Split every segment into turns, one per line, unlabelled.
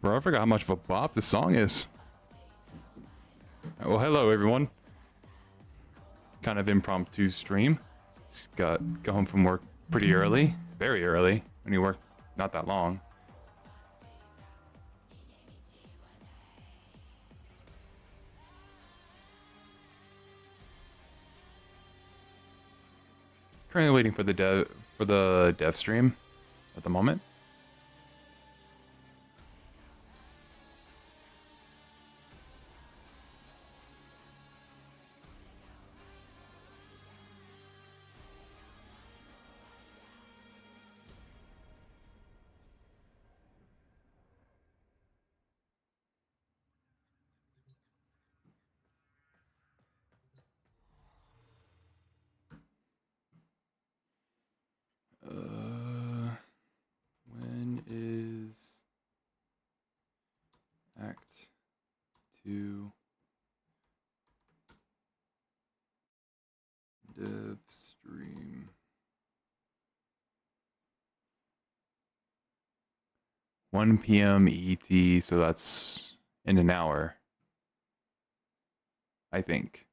Bro, I forgot how much of a bop this song is. Well, hello everyone. Kind of impromptu stream. Just got home from work pretty early. Very early. When you work not that long. Currently waiting for the dev stream at the moment. When is Act 2 dev stream? 1 p.m. ET, so that's in an hour, I think.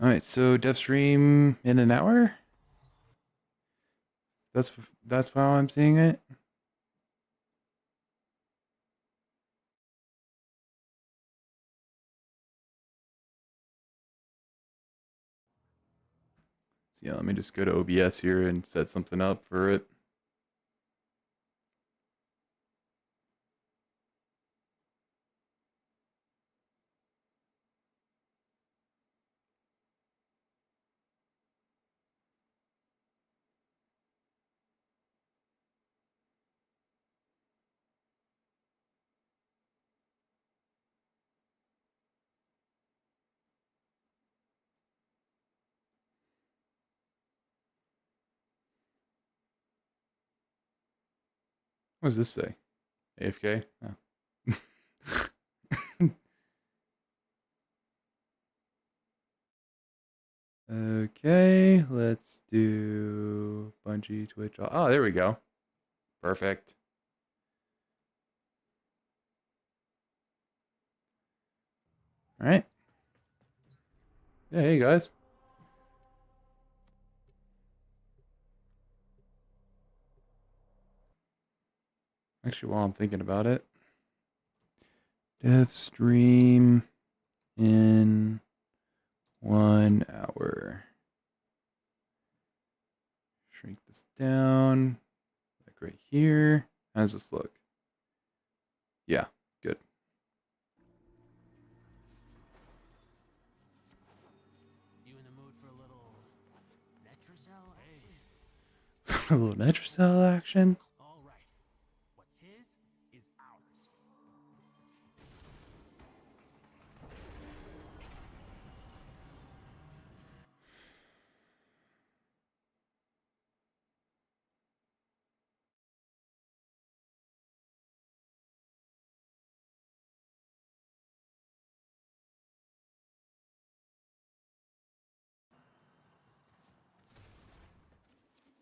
Alright, so dev stream in an hour? That's how I'm seeing it. So yeah, let me just go to OBS here and set something up for it. What does this say? AFK? Oh. Okay, let's do Bungie Twitch. Oh, there we go. Perfect. All right. Yeah, hey guys. Actually, while I'm thinking about it, dev stream in 1 hour. Shrink this down, like right here. How does this look? Yeah, good.
You in the mood for a little Netracell action?
A little Netracell action.
All right. What's his is ours.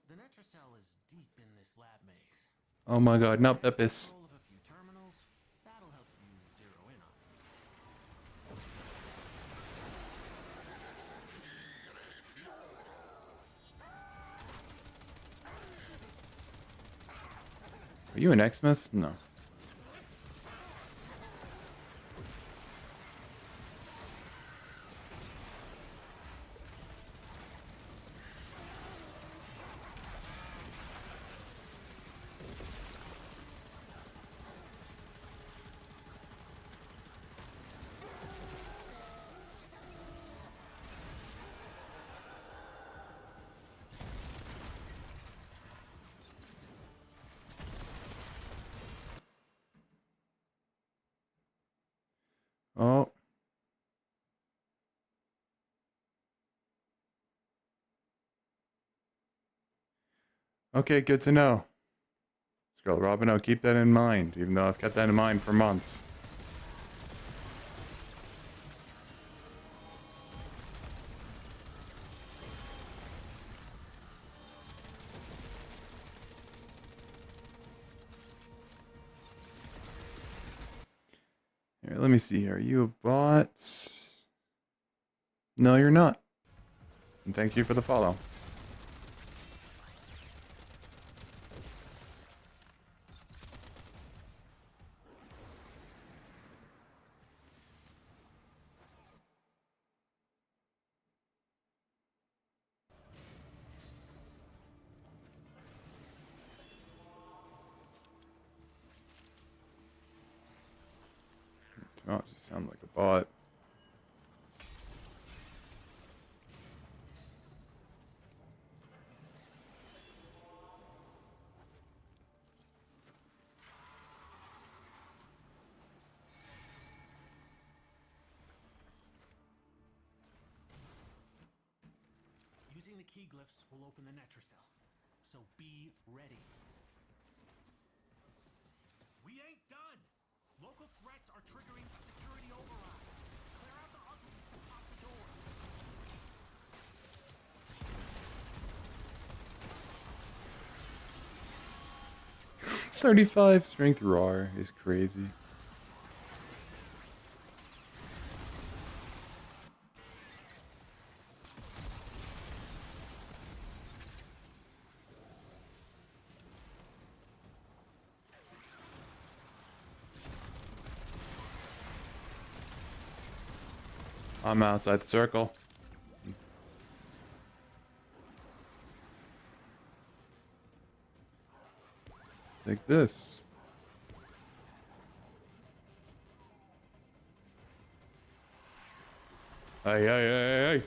The Netracell is deep in this lab maze.
Oh my god, not Pepis.
Control of a few terminals. That'll help you zero in on it.
Are you an Xmas? No. Oh. Okay, good to know. Skull Robin, I'll keep that in mind, even though I've kept that in mind for months. Here, let me see here. Are you a bot? No, you're not. And thank you for the follow. Oh, you sound like a bot.
Using the key glyphs will open the Netracell, so be ready. We ain't done! Local threats are triggering a security override. Clear out the uglies to pop the door.
35 strength roar is crazy. I'm outside the circle. Take this. Hey, hey, hey, hey, hey.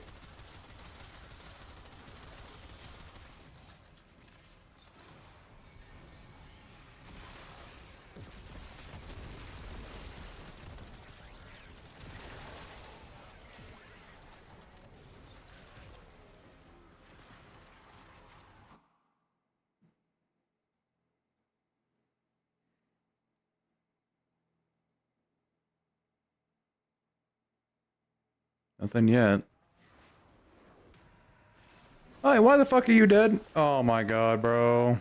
Nothing yet. Hey, why the fuck are you dead? Oh my god, bro.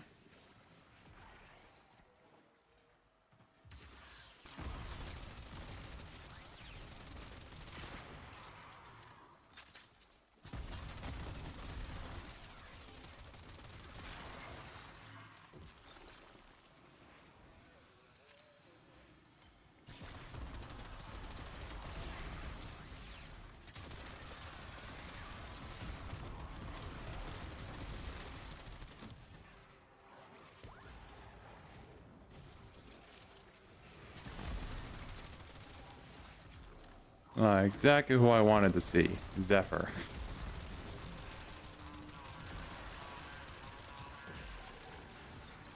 Exactly who I wanted to see. Zephyr.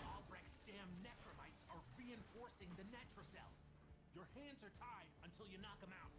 Albrecht's damn Necromites are reinforcing the Netracell. Your hands are tied until you knock them out.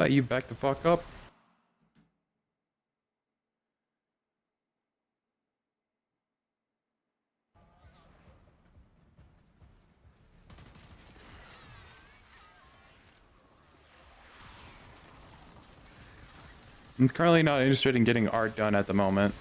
You back the fuck up. I'm currently not interested in getting art done at the moment.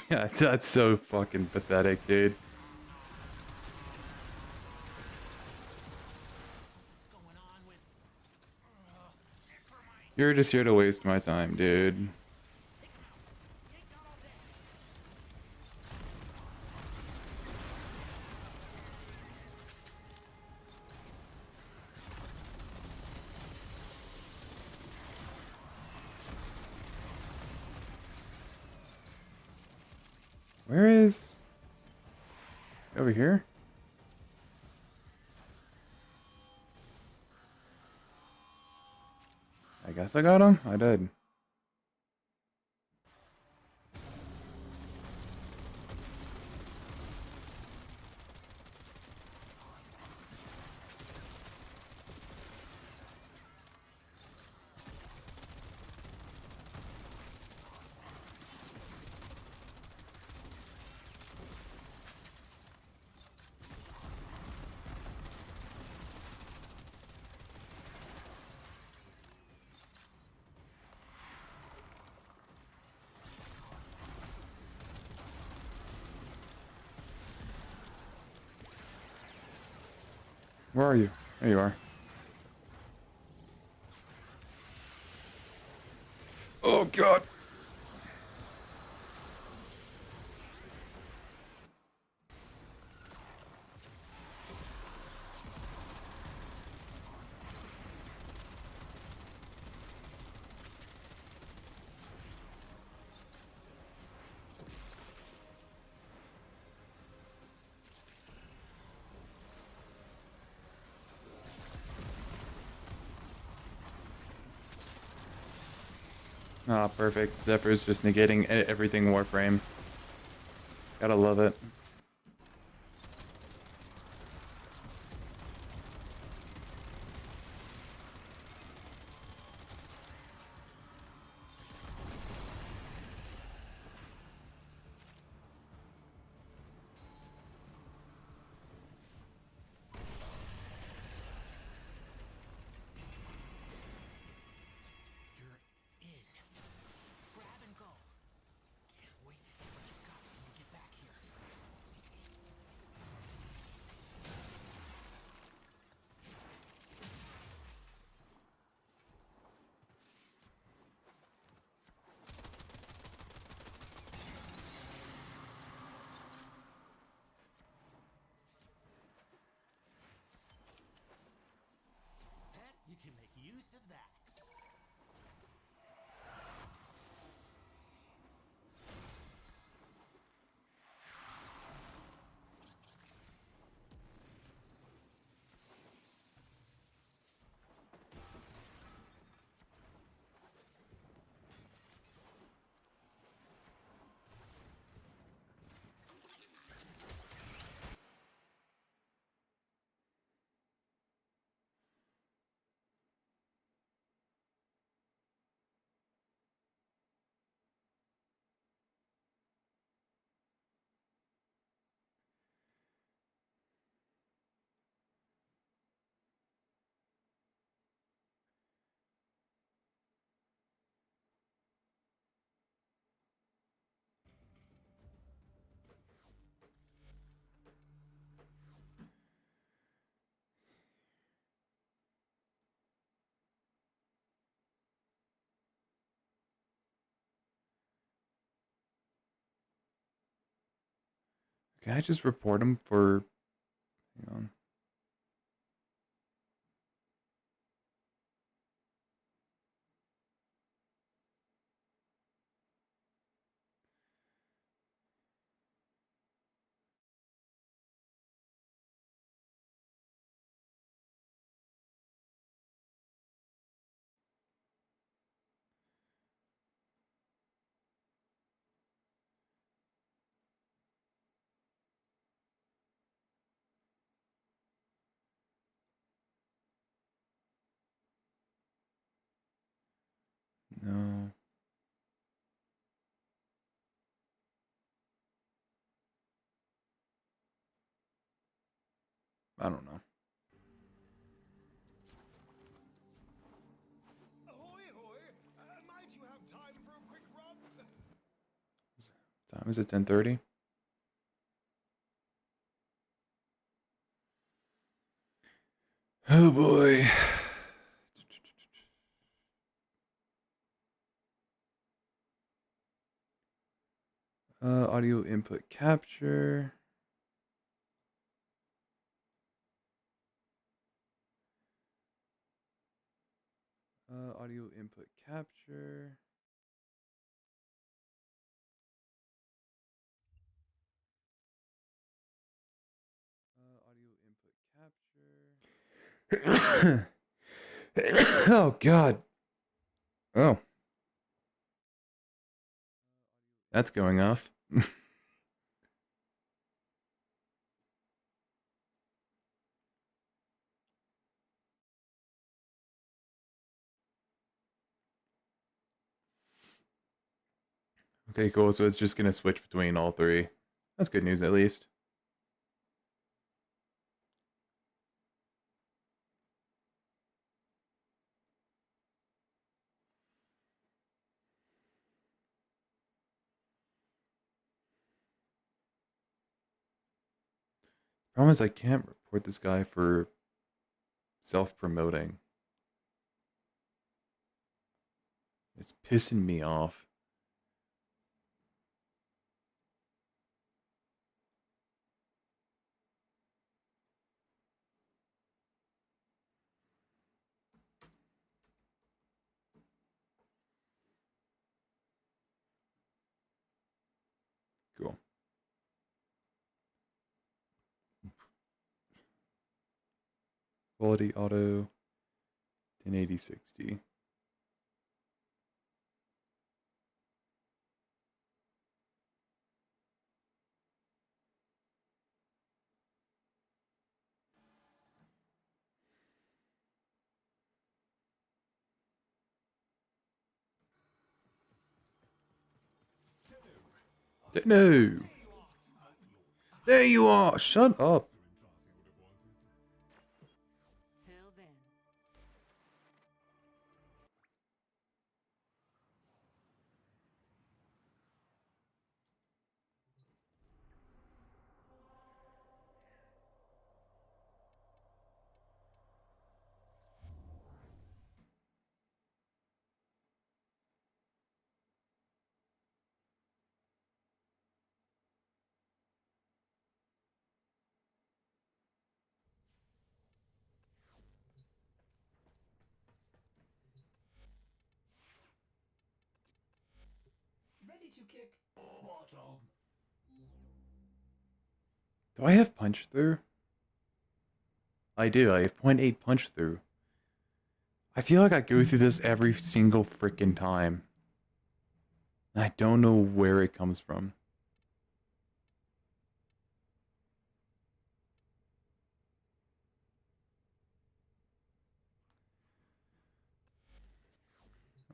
Yeah, that's so fucking pathetic, dude.
Something's going on with termites.
You're just here to waste my time, dude.
Take him out. He ain't got all day.
Where is... Over here? I guess I got him? I did. Where are you? There you are. Oh god! Ah, perfect. Zephyr's just negating everything Warframe. Gotta love it.
You're in. Grab and go. Can't wait to see what you got when you get back here. Pet, you can make use of that.
Can I just report him for... Hang on. No. I don't know.
Ahoy, ahoy! Might you have time for a quick run?
Time is it 10:30? Oh boy. Audio input capture. Audio input capture. Audio input capture. Oh god. Oh, that's going off. Okay, cool. So it's just gonna switch between all three. That's good news, at least. Problem is, I can't report this guy for self-promoting. It's pissing me off. Cool. Quality auto 1080 60. No. There you are. Shut up.
Till then.
Ready to kick bottom.
Do I have punch through? I do. I have 0.8 punch through. I feel like I go through this every single freaking time. I don't know where it comes from.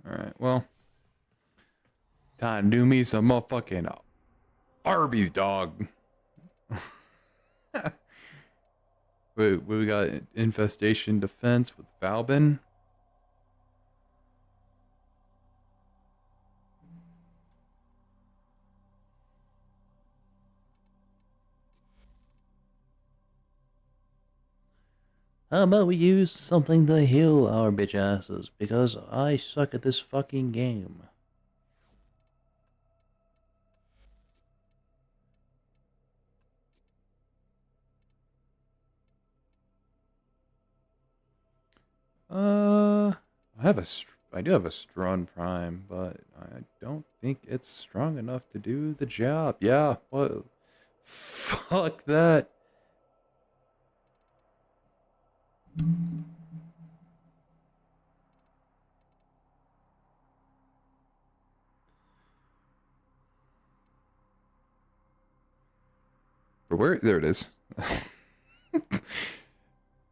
Alright, well. Time to do me some motherfucking Arby's, dog. Wait, we got infestation defense with Valbin.
How about we use something to heal our bitch asses? Because I suck at this fucking game.
I do have a strong prime, but I don't think it's strong enough to do the job. Yeah, what? Fuck that. But where? There it is.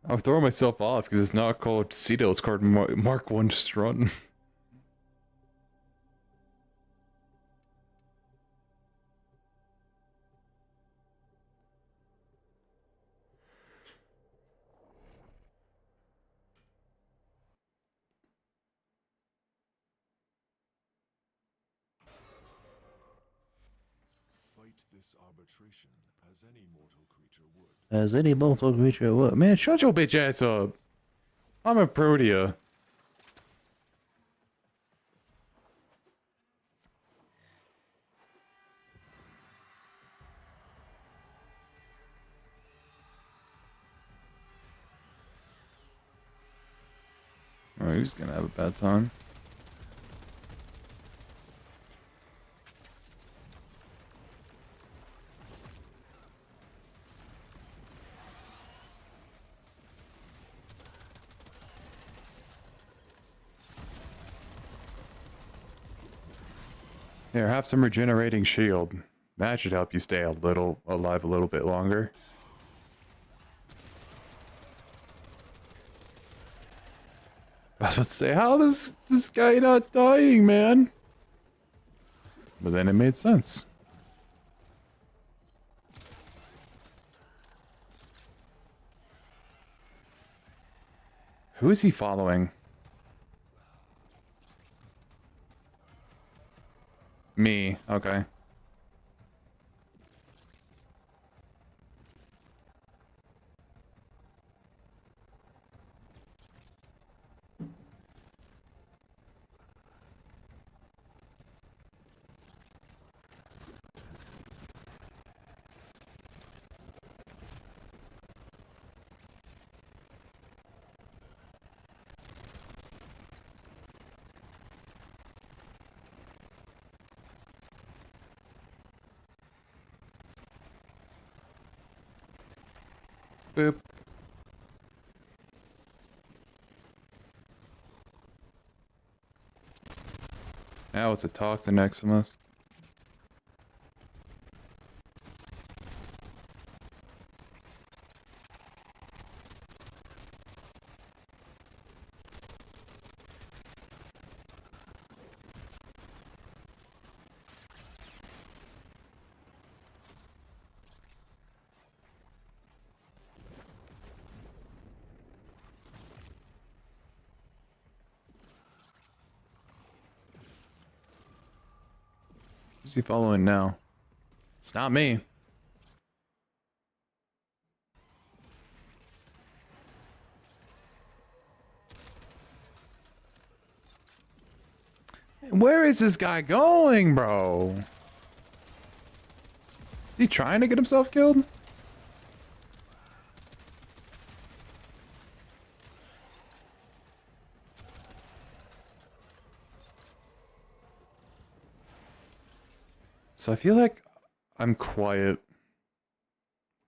I'm throwing myself off because it's not called Cedo, it's called Mark 1 Strun.
this arbitration as any mortal creature would.
As any mortal creature would.
Man, shut your bitch ass up. I'm a Protea. Oh, he's gonna have a bad time. Here, have some regenerating shield. That should help you stay alive a little bit longer. I was about to say, how is this guy not dying, man? But then it made sense. Who is he following? Me, okay. Boop. Now it's a toxin Eximus. Who's he following now? It's not me. Where is this guy going, bro? Is he trying to get himself killed? So I feel like I'm quiet.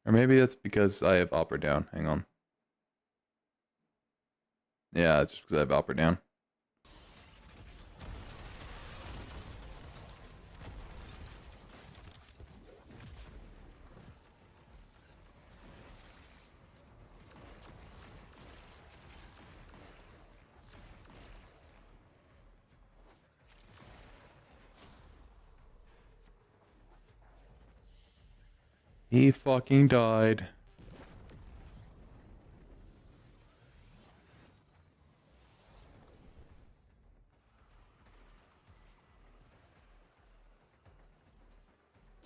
Or maybe that's because I have opera down. Hang on. Yeah, it's just because I have opera down. He fucking died.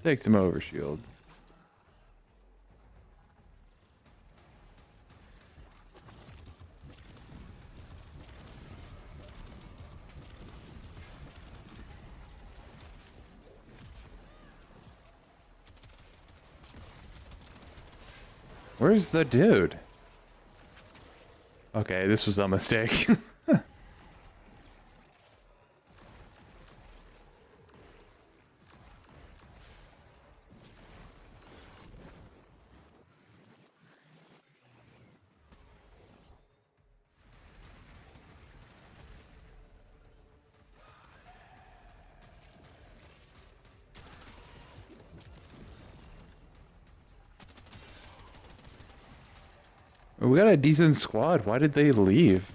Take some overshield. Where's the dude? Okay, this was a mistake. We got a decent squad. Why did they leave?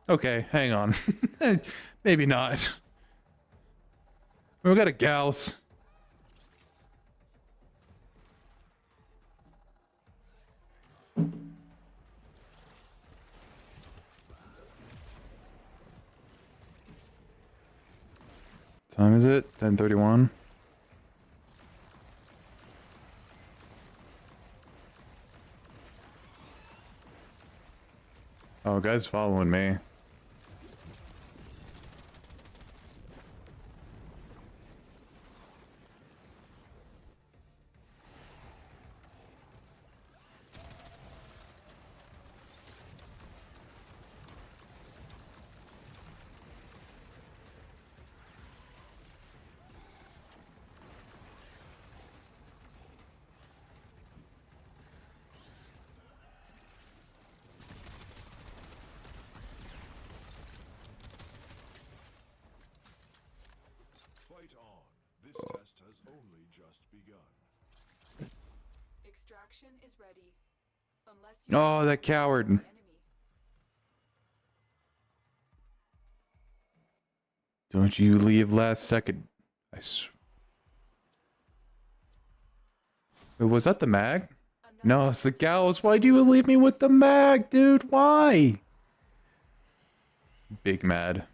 Okay, hang on. Maybe not. We got a Gauss. Time is it? 10:31. Oh, guy's following me.
Fight on. This test has only just begun.
Extraction is ready. Unless you
Oh, that coward.
enemy.
Don't you leave last second. Wait, was that the mag? No, it's the gallows. Why do you leave me with the mag, dude? Why? Big mad.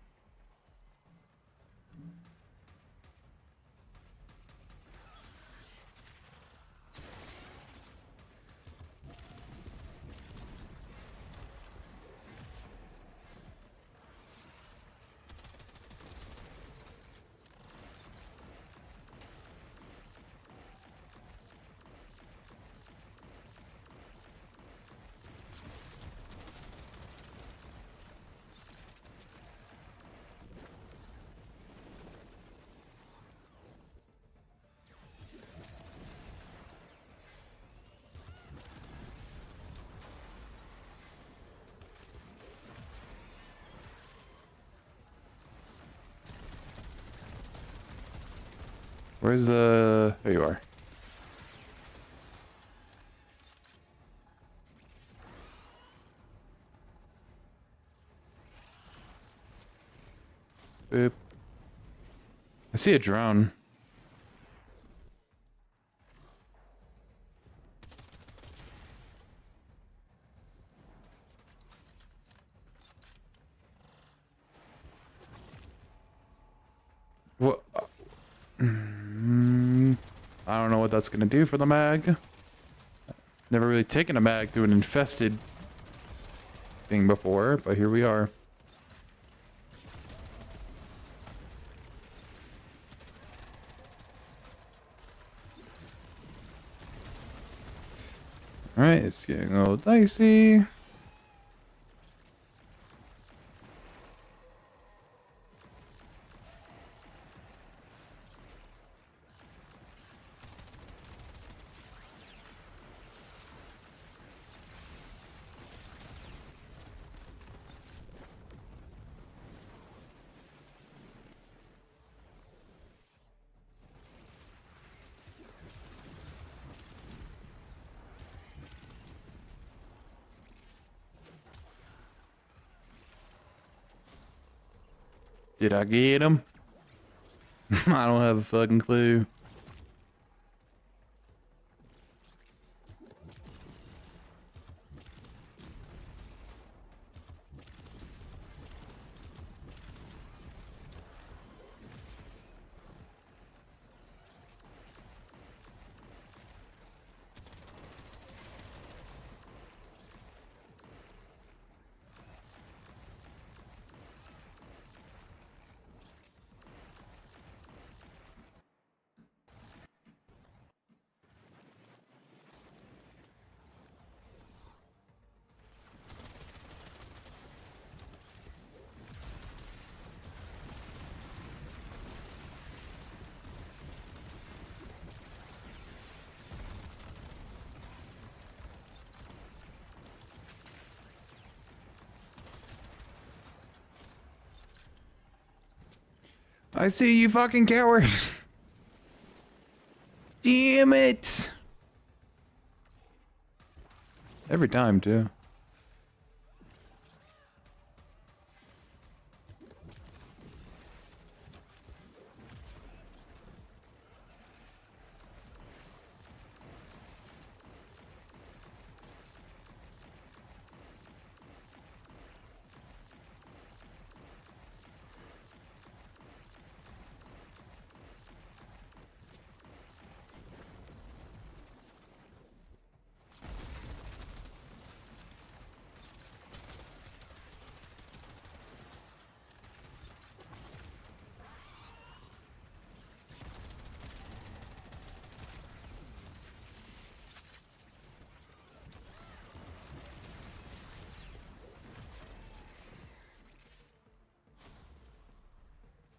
Where's the... There you are. Boop. I see a drone. What? I don't know what that's gonna do for the mag. Never really taken a mag through an infested thing before, but here we are. Alright, it's getting a little dicey. Did I get him? I don't have a fucking clue. I see you, fucking coward. Damn it. Every time, too.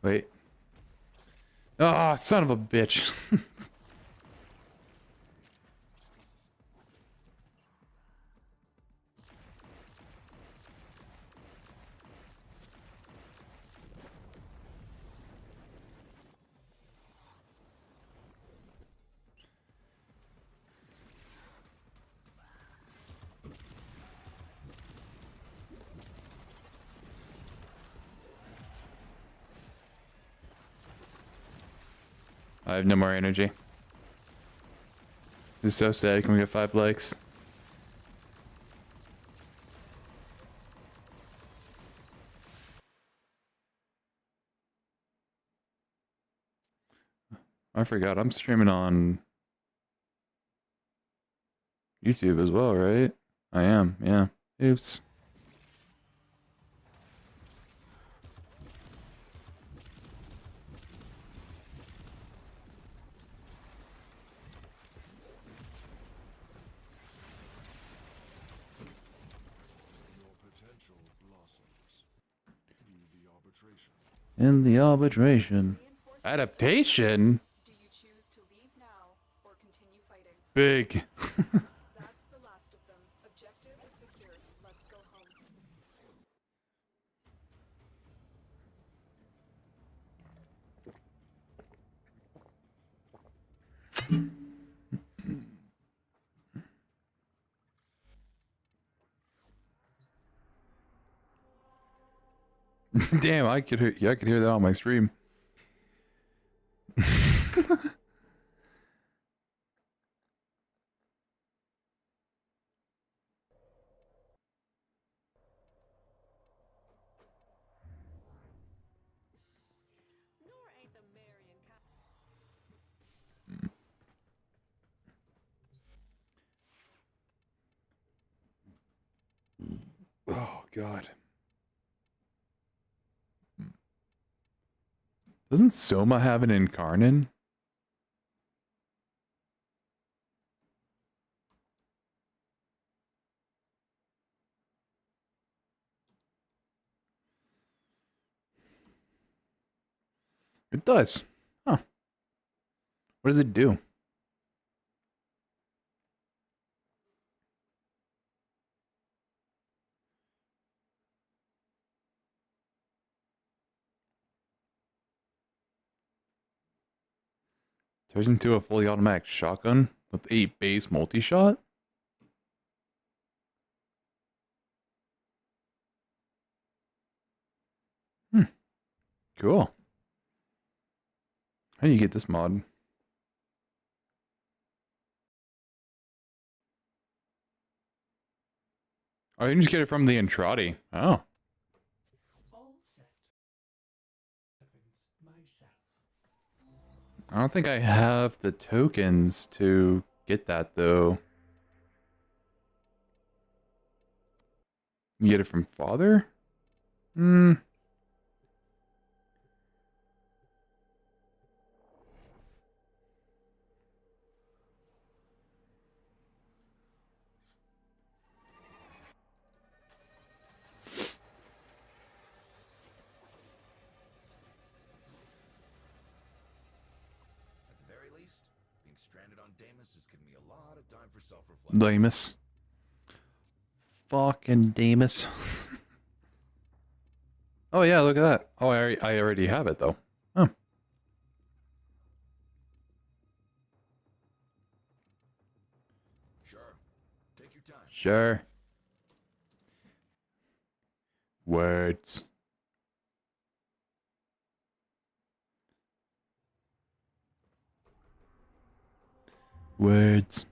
Wait. Ah, son of a bitch. I have no more energy. This is so sad. Can we get 5 likes? I forgot. I'm streaming on YouTube as well, right? I am, yeah. Oops.
Your potential blossoms. View the arbitration.
In the arbitration.
Reinforcements
Adaptation?
Do you choose to leave now or continue fighting?
Big.
That's the last of them. Objective is secure. Let's go home.
Damn, I could hear, yeah, I could hear that on my stream. Oh god. Doesn't Soma have an incarnate? It does. Huh. What does it do? Turns into a fully automatic shotgun with 8 base multi-shot? Hmm. Cool. How do you get this mod? Oh, you can just get it from the Entrati. Oh.
All set. Weapons myself.
I don't think I have the tokens to get that, though. You get it from father? Hmm.
At the very least, being stranded on Damus has given me a lot of time for self-reflection.
Damus. Fucking Damus. Oh yeah, look at that. Oh, I already have it, though. Oh.
Sure. Take your time.
Sure. Words. Words.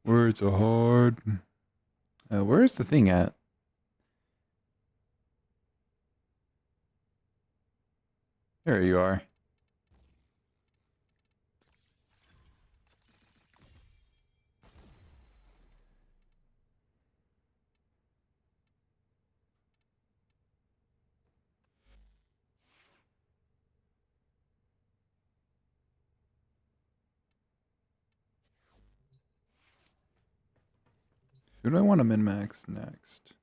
Words are hard. Where's the thing at? There you are. Who do I want to min-max next?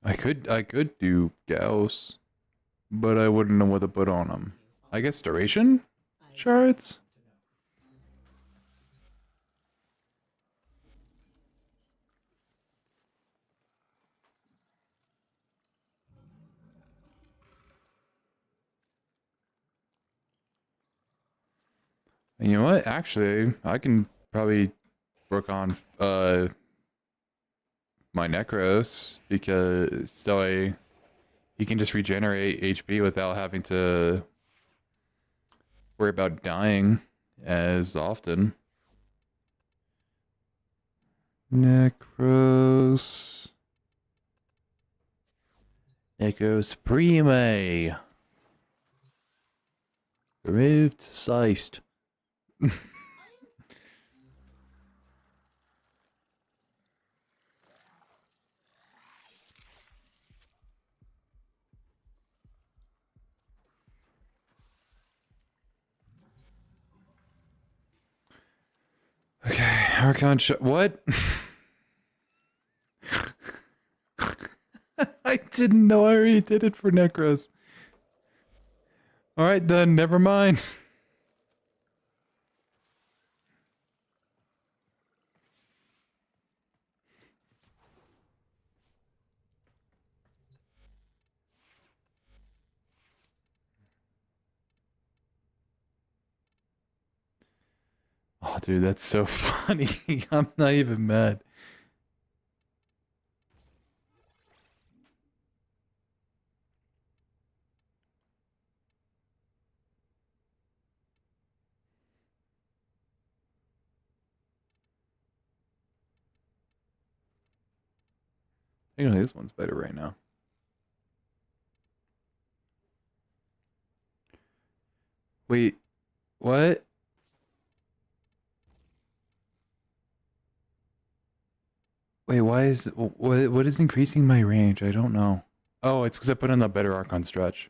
I could do Gauss, but I wouldn't know what to put on him. I guess duration charts? And you know what? Actually, I can probably work on my Necros because so he can just regenerate HP without having to worry about dying as often. Necros.
Necro Supreme. Removed Seist.
Okay, Archon what? I didn't know I already did it for Necros. Alright then, never mind. Oh, dude, that's so funny. I'm not even mad. Hang on, this one's better right now. Wait, what? Wait, why is what is increasing my range? I don't know. Oh, it's because I put in the better Archon stretch.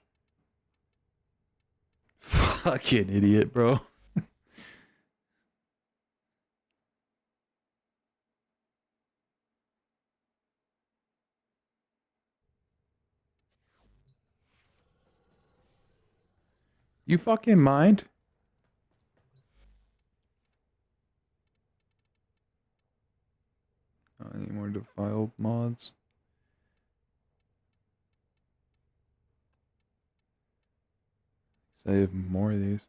Fucking idiot, bro. You fucking mind? I need more defiled mods. So I have more of these.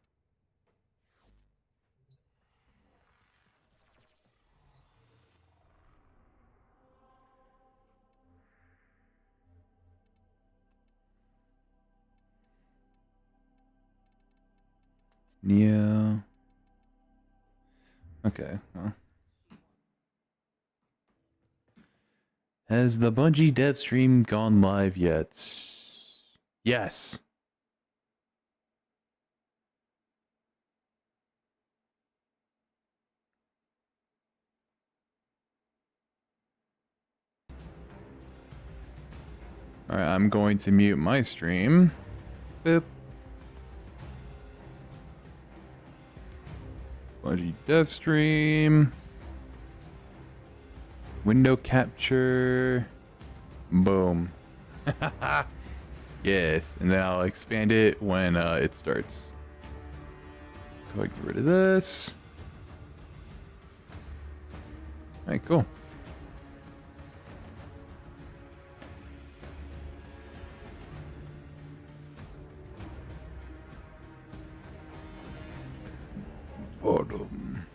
Yeah. Okay. Well. Has the Bungie Dev stream gone live yet? Yes. Alright, I'm going to mute my stream. Boop. Bungie Dev stream. Window capture. Boom. Yes, and then I'll expand it when it starts. Go ahead, get rid of this. Alright, cool. Bottom.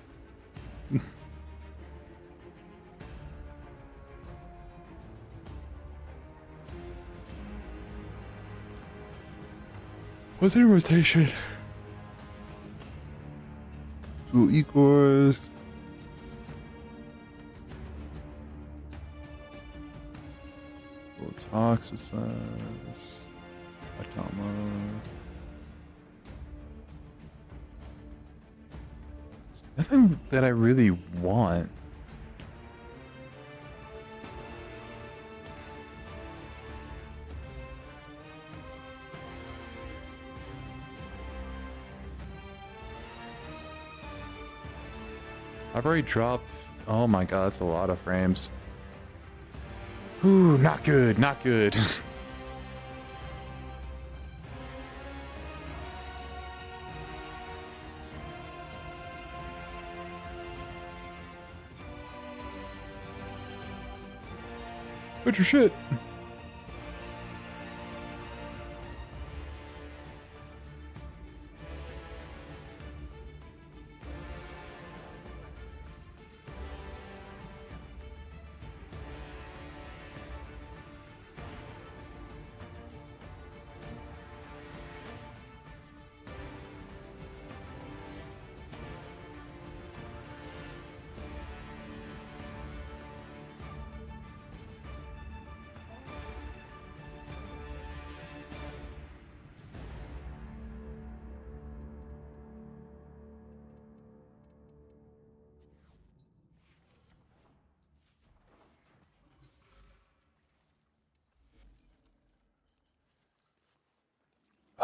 What's in rotation? Two equals. Toxicus. Atomos. Nothing that I really want. I've already dropped. Oh my god, that's a lot of frames. Ooh, not good, not good. Put your shit.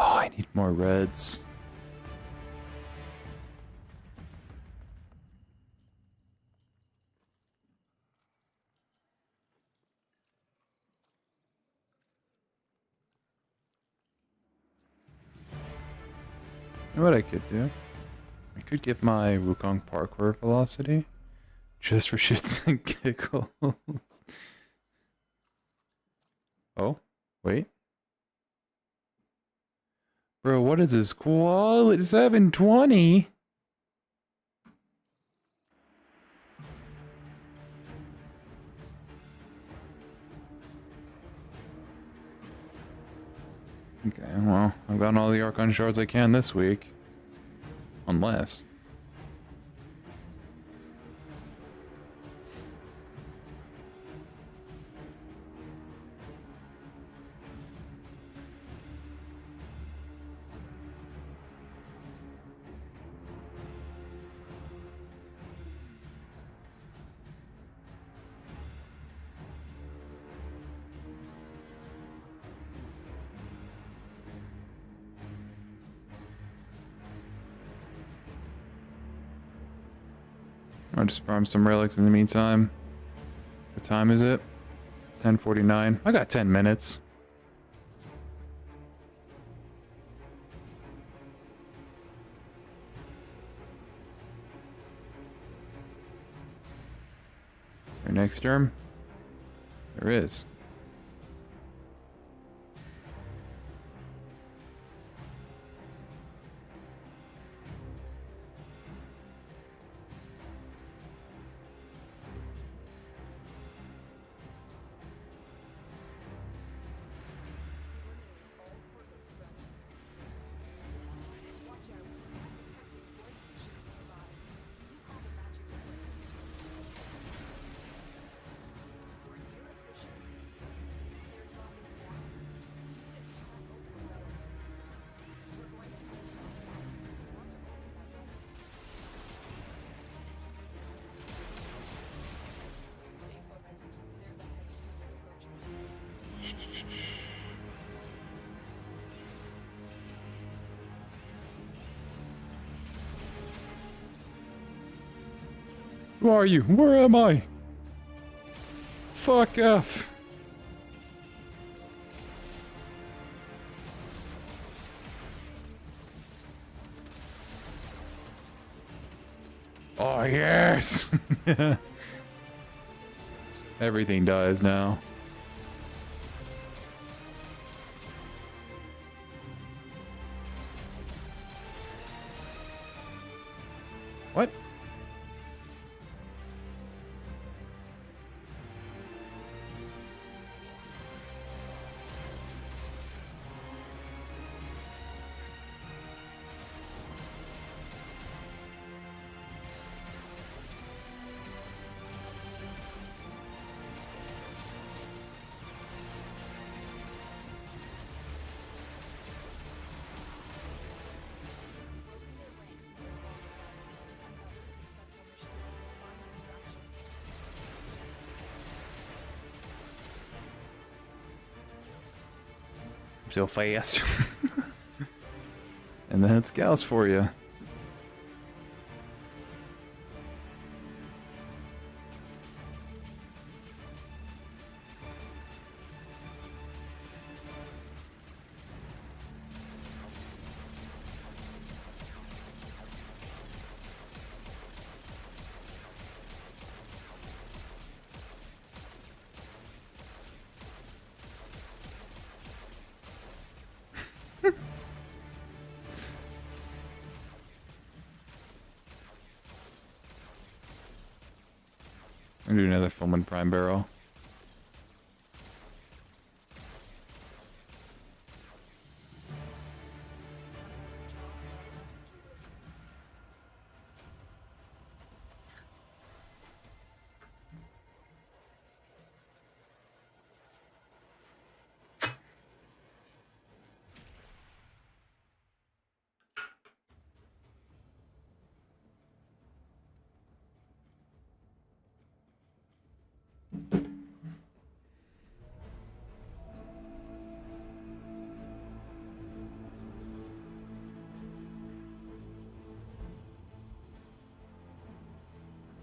Oh, I need more reds. You know what I could do? I could give my Wukong parkour velocity just for shits and giggles. Oh, wait. Bro, what is this? Quality 720? Okay, well, I've gotten all the Archon shards I can this week. Unless. I'll just farm some relics in the meantime. What time is it? 10:49. I got 10 minutes. Is there next term? There is. Who are you? Where am I? Fuck off. Oh, yes! Everything dies now. What? So fast. And then it's gals for you. I'm gonna do another Fulman Prime barrel.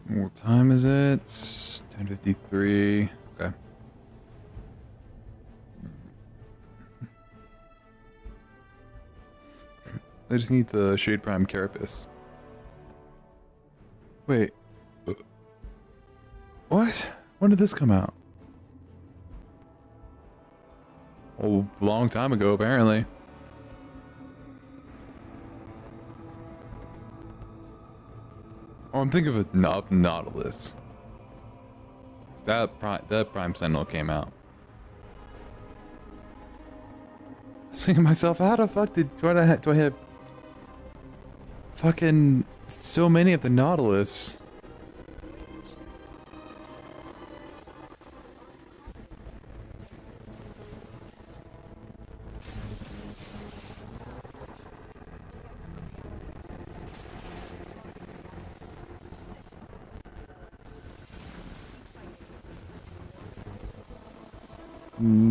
What time is it? It's 10:53. Okay. I just need the Shade Prime Carapace. Wait. What? When did this come out? Oh, a long time ago, apparently. Oh, I'm thinking of Nautilus. That Prime Sentinel came out. I was thinking to myself, how the fuck do I have fucking so many of the Nautilus?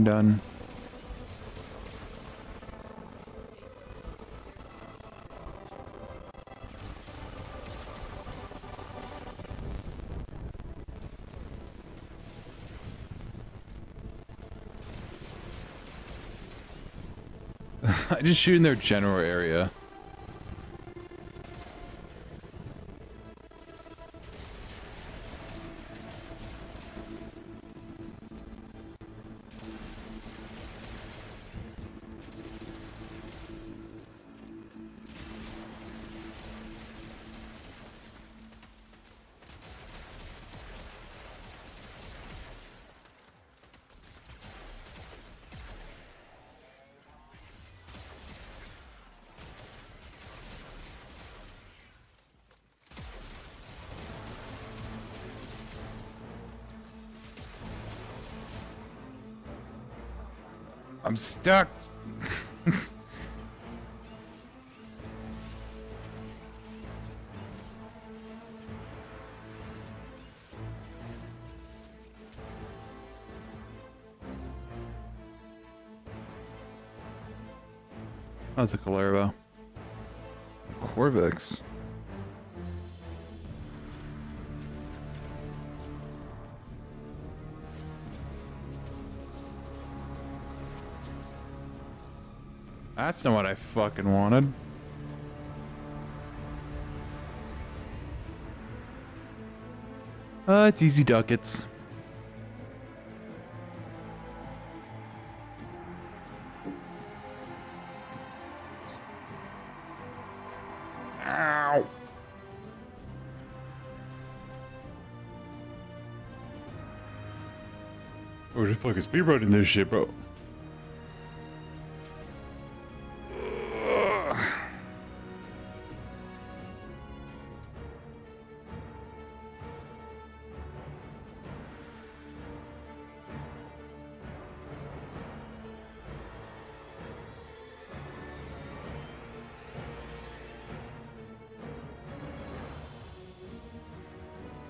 Done. I just shoot in their general area. I'm stuck. That's a Calervo. Corvix. That's not what I fucking wanted. It's easy ducats. Ow. Where the fuck is speedrunning this shit, bro?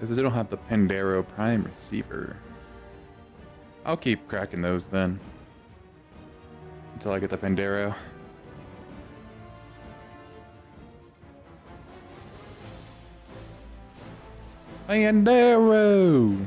Because they don't have the Pandero Prime receiver. I'll keep cracking those then. Until I get the Pandero. Pandero!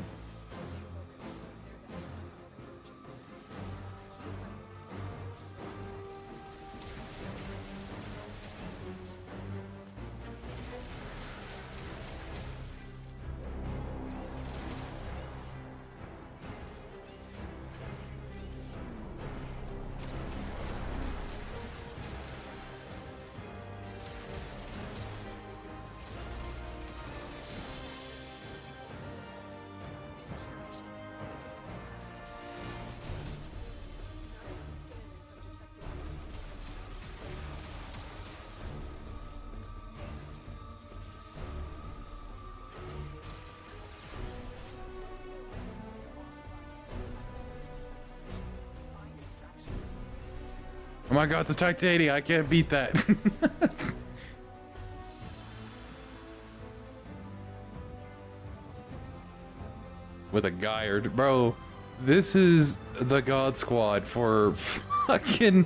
my god, it's a Titania. I can't beat that. With a Geyer. Bro, this is the God Squad for fucking...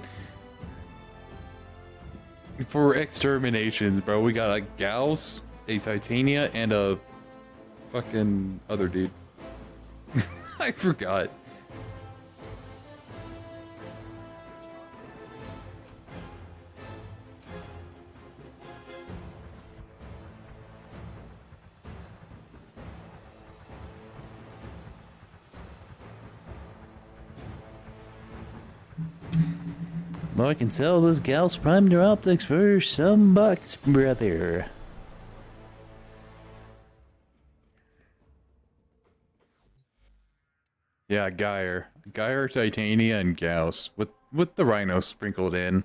For exterminations, bro. We got a Gauss, a Titania, and a fucking other dude. I forgot.
Well, I can sell those Gauss Prime Neuroptics for some bucks, brother.
Yeah, Geyer, Titania, and Gauss with the Rhino sprinkled in.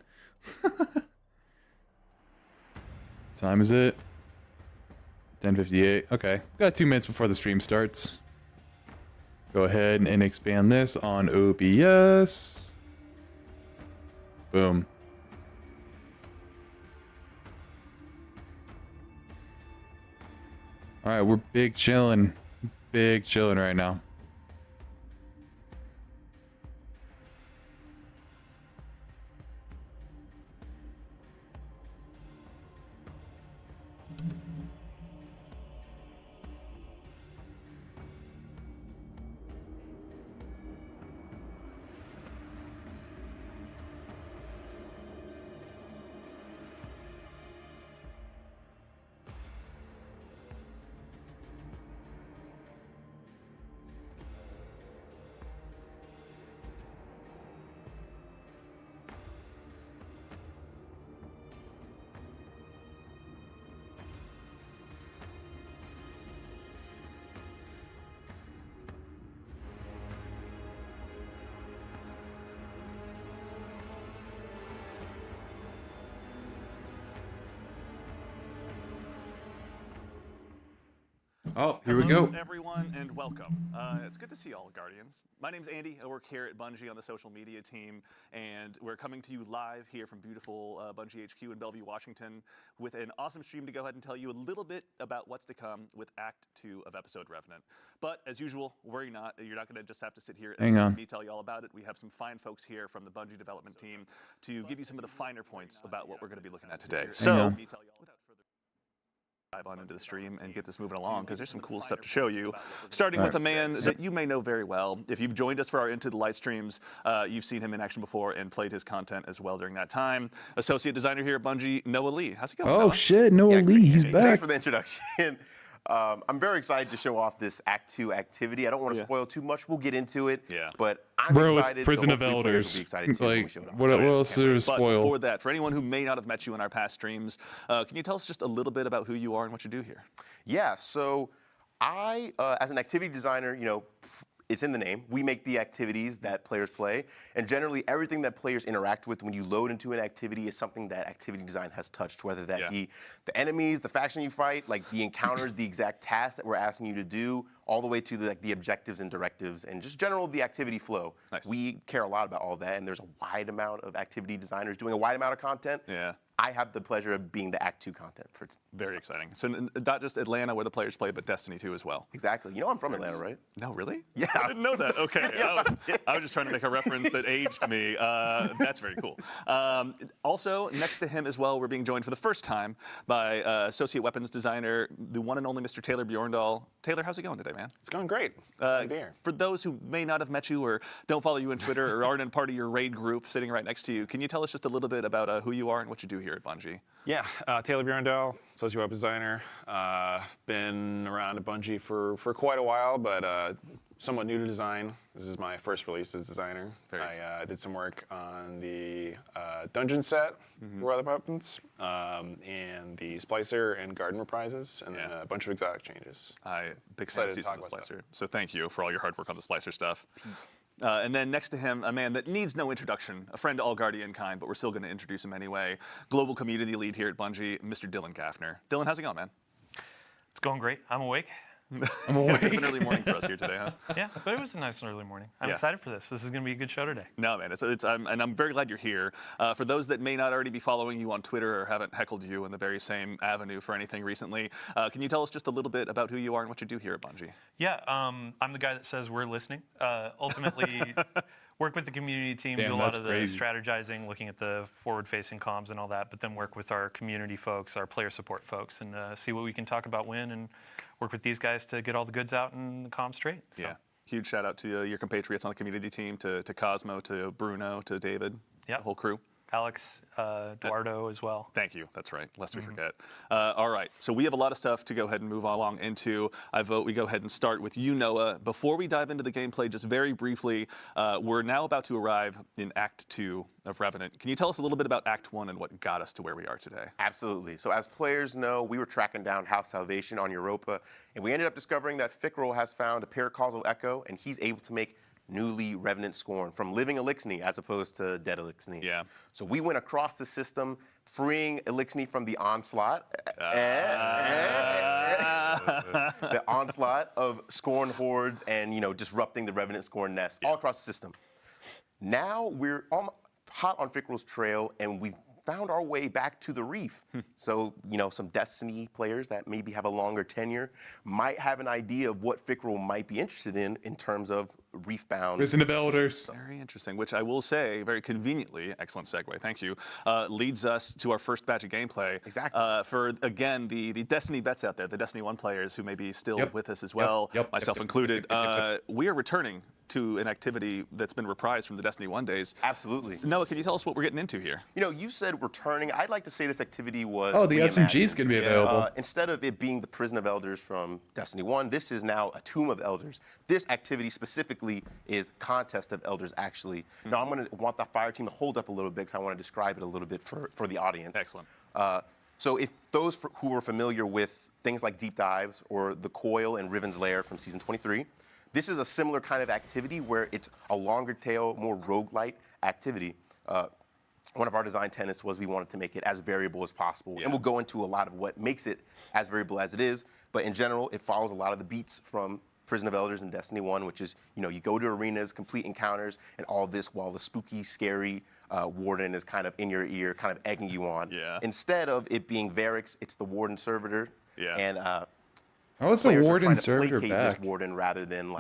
Time is it? 10:58. Okay, got 2 minutes before the stream starts. Go ahead and expand this on OBS. Boom. All right, we're big chilling right now. Oh, here we
Hello,
go.
everyone, and welcome. It's good to see all Guardians. My name's Andy. I work here at Bungie on the social media team, and we're coming to you live here from beautiful Bungie HQ in Bellevue, Washington, with an awesome stream to go ahead and tell you a little bit about what's to come with Act 2 of Episode Revenant. But as usual, worry not. You're not going to just have to sit here and
Hang
listen
on.
to me tell you all about it. We have some fine folks here from the Bungie development team to give you some of the finer points about what we're going to be looking at today. So,
on.
let me tell you all without further dive on into the stream and get this moving along, because there's some cool stuff to show you. Starting with a man that you may know very well. If you've joined us for our Into the Light streams, you've seen him in action before and played his content as well during that time. Associate designer here at Bungie, Noah Lee. How's it going,
Oh
Noah?
shit, Noah Lee, he's
Thanks
back.
for the introduction. I'm very excited to show off this Act 2 activity. I don't want to spoil too much. We'll get into it.
Yeah.
But I'm
Bro,
excited.
it's Prison
so
of
hopefully players
Elders.
will be excited too when we
Like,
show it off.
what else is there to
But
spoil?
before that, for anyone who may not have met you in our past streams, can you tell us just a little bit about who you are and what you do here?
Yeah, so I, as an activity designer, you know, it's in the name. We make the activities that players play, and generally everything that players interact with when you load into an activity is something that activity design has touched, whether that be the enemies, the faction you fight, like the encounters, the exact tasks that we're asking you to do, all the way to the objectives and directives, and just general the activity flow.
Nice.
We care a lot about all that, and there's a wide amount of activity designers doing a wide amount of content.
Yeah.
I have the pleasure of being the Act 2 content for
Very exciting. So not just Atlanta where the players play, but Destiny 2 as well.
Exactly. You know I'm from Atlanta, right?
No, really?
Yeah.
I didn't know that. Okay. I was just trying to make a reference that aged me. That's very cool. Also, next to him as well, we're being joined for the first time by Associate Weapons Designer, the one and only Mr. Taylor Bjorndal. Taylor, how's it going today, man?
It's going great. Glad to be here.
For those who may not have met you or don't follow you on Twitter or aren't in part of your raid group sitting right next to you, can you tell us just a little bit about who you are and what you do here at Bungie?
Yeah, Taylor Bjorndal, Associate Web Designer. Been around at Bungie for quite a while, but somewhat new to design. This is my first release as designer. I did some work on the dungeon set for other weapons, and the Splicer and Garden reprises, and then a bunch of exotic changes.
Big fan of season of the Splicer. So thank you for all your hard work on the Splicer stuff. And then next to him, a man that needs no introduction, a friend to all Guardian kind, but we're still going to introduce him anyway. Global community lead here at Bungie, Mr. Dylan Gaffner. Dylan, how's it going, man?
It's going great. I'm awake.
I'm
It's been
awake.
early morning for us here today, huh?
Yeah, but it was a nice early morning. I'm
Yeah.
excited for this. This is going to be a good show today.
No, man, I'm very glad you're here. For those that may not already be following you on Twitter or haven't heckled you in the very same avenue for anything recently, can you tell us just a little bit about who you are and what you do here at Bungie?
Yeah, I'm the guy that says we're listening. Ultimately, work with the community team,
Damn,
do a lot
that's
of the
crazy.
strategizing, looking at the forward-facing comms and all that, but then work with our community folks, our player support folks, and see what we can talk about when, and work with these guys to get all the goods out and the comms straight. So.
Yeah. Huge shout out to your compatriots on the community team, to Cosmo, to Bruno, to David,
Yep.
the whole crew.
Alex, Eduardo as well.
Thank you. That's right, lest we forget. All right, so we have a lot of stuff to go ahead and move along into. I vote we go ahead and start with you, Noah. Before we dive into the gameplay, just very briefly, we're now about to arrive in Act 2 of Revenant. Can you tell us a little bit about Act 1 and what got us to where we are today?
Absolutely. So as players know, we were tracking down House Salvation on Europa, and we ended up discovering that Fickrel has found a paracausal echo, and he's able to make newly Revenant Scorn from living Elixni as opposed to dead Elixni.
Yeah.
So we went across the system, freeing Elixni from the onslaught. The onslaught of Scorn hordes and, disrupting the Revenant Scorn nest all across the system. Now we're hot on Fickrel's trail, and we've found our way back to the reef. So, some Destiny players that maybe have a longer tenure might have an idea of what Fickrel might be interested in terms of reef-bound.
Prison of Elders.
Very interesting, which I will say, very conveniently, excellent segue, thank you, leads us to our first batch of gameplay.
Exactly.
For, again, the Destiny vets out there, the Destiny 1 players who may be still
Yep.
with us as well,
Yep.
myself included. We are returning to an activity that's been reprised from the Destiny 1 days.
Absolutely.
Noah, can you tell us what we're getting into here?
You said returning. I'd like to say this activity was
Oh, the SMG's
reimagined.
going to be available.
Instead of it being the Prison of Elders from Destiny 1, this is now a Tomb of Elders. This activity specifically is Contest of Elders, actually. Now, I'm going to want the fire team to hold up a little bit because I want to describe it a little bit for the audience.
Excellent.
So if those who are familiar with things like Deep Dives or The Coil and Riven's Lair from Season 23, this is a similar kind of activity where it's a longer tail, more roguelite activity. One of our design tenets was we wanted to make it as variable as possible. And we'll go into a lot of what makes it as variable as it is. But in general, it follows a lot of the beats from Prison of Elders and Destiny 1, which is, you go to arenas, complete encounters, and all this while the spooky, scary warden is kind of in your ear, kind of egging you on.
Yeah.
Instead of it being Varix, it's the warden servitor.
Yeah.
And
How is the
players are
warden
trying to
servitor
placate
back?
this warden rather than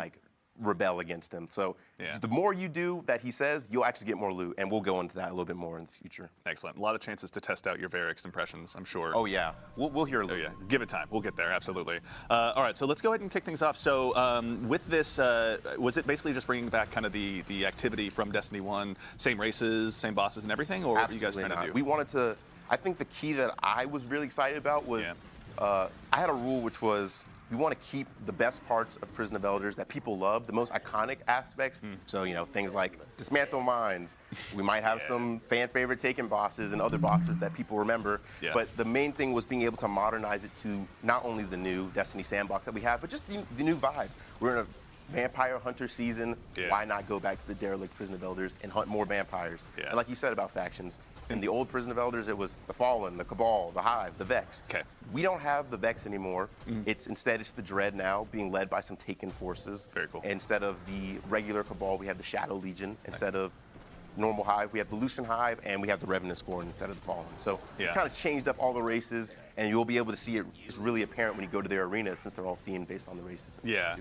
rebel against him. So
Yeah.
the more you do that he says, you'll actually get more loot, and we'll go into that a little bit more in the future.
Excellent. A lot of chances to test out your Varix impressions, I'm sure.
Oh yeah, we'll hear a
Oh
little.
yeah, give it time. We'll get there, absolutely. All right, so let's go ahead and kick things off. So with this, was it basically just bringing back kind of the activity from Destiny 1, same races, same bosses and everything, or what are you guys
Absolutely
trying to
not.
do?
We wanted to. I think the key that I was really excited about was I had a rule which was we want to keep the best parts of Prison of Elders that people love, the most iconic aspects. So, things like dismantle mines. We might have some fan favorite Taken bosses and other bosses that people remember.
Yeah.
But the main thing was being able to modernize it to not only the new Destiny sandbox that we have, but just the new vibe. We're in a vampire hunter season.
Yeah.
Why not go back to the derelict Prison of Elders and hunt more vampires?
Yeah.
And like you said about factions, in the old Prison of Elders, it was the Fallen, the Cabal, the Hive, the Vex.
Okay.
We don't have the Vex anymore. Instead, it's the Dread now, being led by some Taken forces.
Very cool.
Instead of the regular Cabal, we have the Shadow Legion. Instead of normal Hive, we have the Lucent Hive, and we have the Revenant Scorn instead of the Fallen. So
Yeah.
we kind of changed up all the races, and you'll be able to see it's really apparent when you go to their arenas since they're all themed based on the races.
Yeah.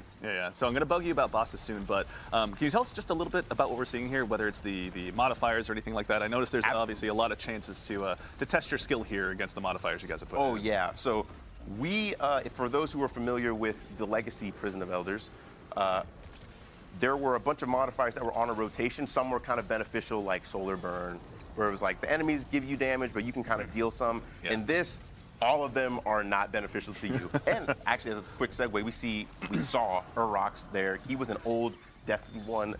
So I'm going to bug you about bosses soon, but can you tell us just a little bit about what we're seeing here, whether it's the modifiers or anything like that? I noticed there's obviously a lot of chances to test your skill here against the modifiers you guys have put
Oh
in.
yeah. So we, for those who are familiar with the Legacy Prison of Elders, there were a bunch of modifiers that were on a rotation. Some were kind of beneficial, like Solar Burn, where it was like the enemies give you damage, but you can kind of deal some.
Yeah.
And this, all of them are not beneficial to you. And actually, as a quick segue, we saw Urrox there. He was an old Destiny 1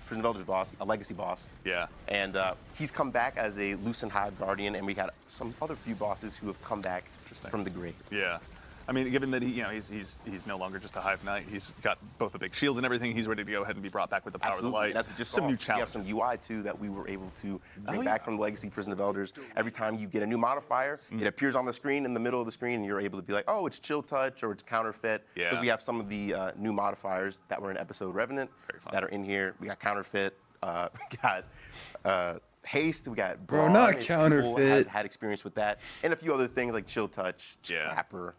Prison of Elders boss, a Legacy boss.
Yeah.
And he's come back as a Lucent Hive Guardian, and we had some other few bosses who have come back from the grave.
Yeah. I mean, given that he's no longer just a Hive Knight, he's got both the big shields and everything. He's ready to go ahead and be brought back with the power
Absolutely.
of the light.
And as we just
some
saw,
new
we
challenges.
have some UI too that we were able to bring
yeah.
back from Legacy Prison of Elders. Every time you get a new modifier, it appears on the screen in the middle of the screen, and you're able to be like, oh, it's Chill Touch or it's Counterfeit.
Yeah.
Because we have some of the new modifiers that were in episode Revenant that are in here. We got Counterfeit. We got Haste. We got
Bro,
Brawn,
not
if people
Counterfeit.
had experience with that, and a few other things like Chill Touch,
Yeah.
Scrapper.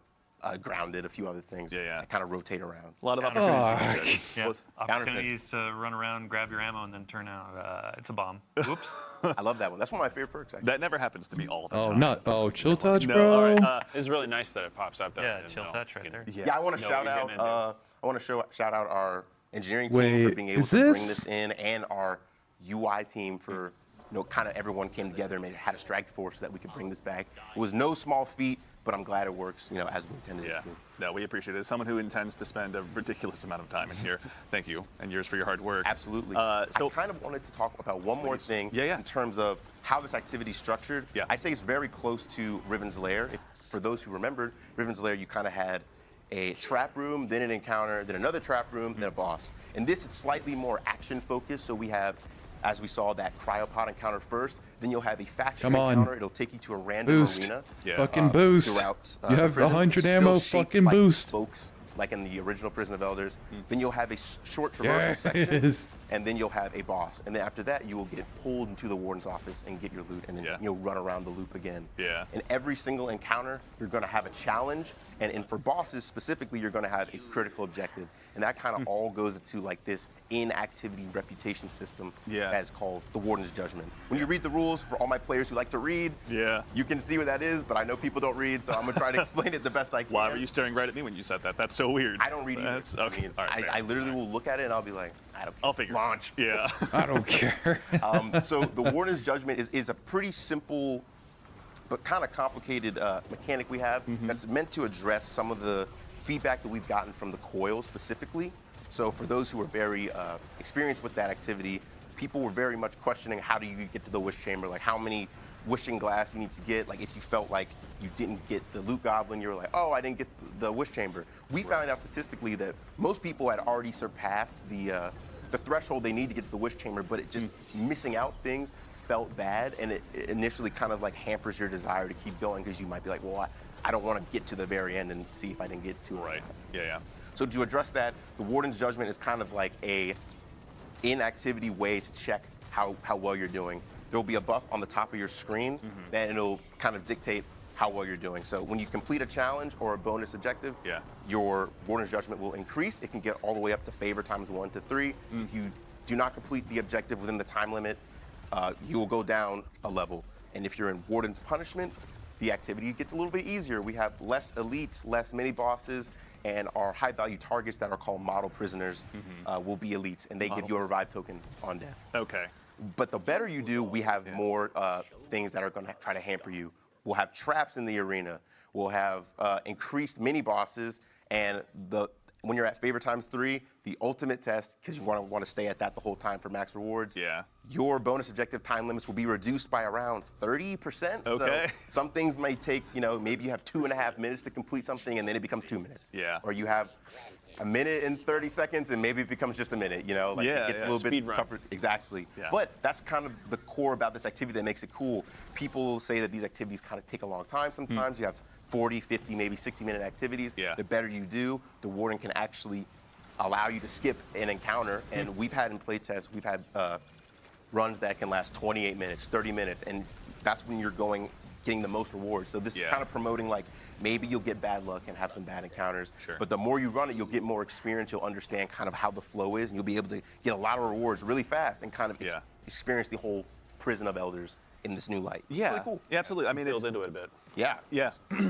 Grounded, a few other things that kind of rotate around.
A lot of opportunities.
Yeah, opportunities to run around, grab your ammo, and then turn out it's a bomb. Oops.
I love that one. That's one of my favorite perks, actually.
That never happens to me all the
Oh,
time.
Chill Touch,
No,
bro.
all right,
It's really nice that it pops up. Though.
Yeah,
I didn't
chill
know.
touch right there.
Yeah, I want to
Know
shout
what you're
out.
getting into.
I want to shout out our engineering team
Wait,
for being able
is
to bring
this-
this in, and our UI team for kind of everyone came together and had a strike force so that we could bring this back. It was no small feat, but I'm glad it works, as we intended
Yeah,
it to.
no, we appreciate it. As someone who intends to spend a ridiculous amount of time in here, thank you, and yours for your hard work.
Absolutely.
So
I kind of wanted to talk about one more thing in terms of how this activity is structured.
Yeah.
I'd say it's very close to Riven's Lair. For those who remembered, Riven's Lair, you kind of had a trap room, then an encounter, then another trap room, then a boss. In this, it's slightly more action focused. So we have, as we saw, that cryopod encounter first. Then you'll have a faction
Come on.
encounter. It'll take you to a random
Boost.
arena.
Fucking boost.
Throughout,
You
the
have
prison.
100
It's still
ammo,
shaped
fucking
like
boost.
spokes, like in the original Prison of Elders. Then you'll have a short traversal section,
Yes.
and then you'll have a boss. And then after that, you will get pulled into the warden's office and get your loot, and then you'll run around the loop again.
Yeah.
In every single encounter, you're going to have a challenge, and for bosses specifically, you're going to have a critical objective. And that kind of all goes into like this in-activity reputation system that's called the Warden's Judgment. When you read the rules, for all my players who like to read, you can see what that is, but I know people don't read, so I'm going to try to explain it the best I can.
Why were you staring right at me when you said that? That's so weird.
I don't read either.
That's, okay.
I mean,
all right, fair.
I literally will look at it and I'll be like, I don't care.
I'll figure.
Launch.
Yeah.
I don't care.
So the Warden's Judgment is a pretty simple but kind of complicated mechanic we have that's meant to address some of the feedback that we've gotten from the coil specifically. So for those who are very experienced with that activity, people were very much questioning how do you get to the wish chamber, like how many wishing glass you need to get, like if you felt like you didn't get the loot goblin, you were like, oh, I didn't get the wish chamber. We found out statistically that most people had already surpassed the threshold they need to get to the wish chamber, but it just missing out things felt bad, and it initially kind of like hampers your desire to keep going because you might be like, well, I don't want to get to the very end and see if I didn't get to it.
Right. Yeah.
So to address that, the Warden's Judgment is kind of like a inactivity way to check how well you're doing. There will be a buff on the top of your screen, and it'll kind of dictate how well you're doing. So when you complete a challenge or a bonus objective, your Warden's Judgment will increase. It can get all the way up to favor times 1 to 3. If you do not complete the objective within the time limit, you will go down a level. And if you're in Warden's Punishment, the activity gets a little bit easier. We have less elites, less mini bosses, and our high value targets that are called model prisoners will be elites, and they give you a revive token on death.
Okay.
But the better you do, we have more things that are going to try to hamper you. We'll have traps in the arena. We'll have increased mini bosses, and when you're at favor times 3, the ultimate test, because you want to stay at that the whole time for max rewards. Your bonus objective time limits will be reduced by around 30%.
Okay.
So some things may take, maybe you have 2.5 minutes to complete something, and then it becomes 2 minutes. Or you have a minute and 30 seconds, and maybe it becomes just a minute. It gets a little bit tougher. Exactly. But that's kind of the core about this activity that makes it cool. People say that these activities kind of take a long time sometimes. You have 40, 50, maybe 60-minute activities. The better you do, the Warden can actually allow you to skip an encounter. And we've had in playtests, we've had runs that can last 28 minutes, 30 minutes, and that's when you're getting the most rewards. So this is kind of promoting like maybe you'll get bad luck and have some bad encounters, but the more you run it, you'll get more experience. You'll understand kind of how the flow is, and you'll be able to get a lot of rewards really fast and kind of experience the whole Prison of Elders in this new light. It's really cool.
Yeah, absolutely. I mean,
Build into it a bit.
Yeah.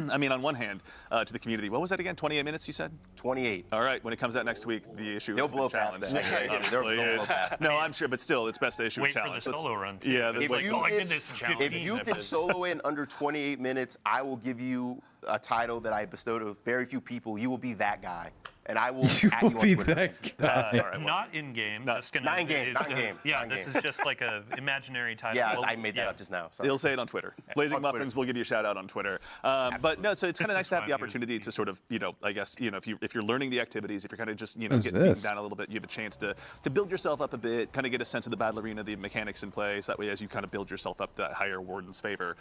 I mean, on one hand, to the community, what was that again? 28 minutes, you said?
28.
All right. When it comes out next week, the issue
They'll
has been
blow past
challenged.
that. They'll blow past
No, I'm sure, but still, it's best to issue
Wait
a challenge.
for the solo run, too.
Yeah.
If
like,
you
oh my
can-
goodness,
If you can solo in under 28 minutes, I will give you a title that I bestowed of very few people. You will be that guy. And I will
You
at
will
you on
be
Twitter.
that guy.
all right, well,
Not in game. Just gonna,
not in game, not in game,
Yeah,
not in
this
game.
is just like a imaginary title.
Yeah,
Well,
I made that up just now. Sorry.
He'll say it on Twitter. Blazing
on Twitter.
Muffins will give you a shout out on Twitter. Twitter. But no, so it's kind of nice
is
to have the
fun.
opportunity to sort of, I guess, if you're learning the activities, if you're kind of just,
What's
getting
this?
down a little bit, you have a chance to build yourself up a bit, kind of get a sense of the battle arena, the mechanics in place. That way, as you kind of build yourself up that higher Warden's favor,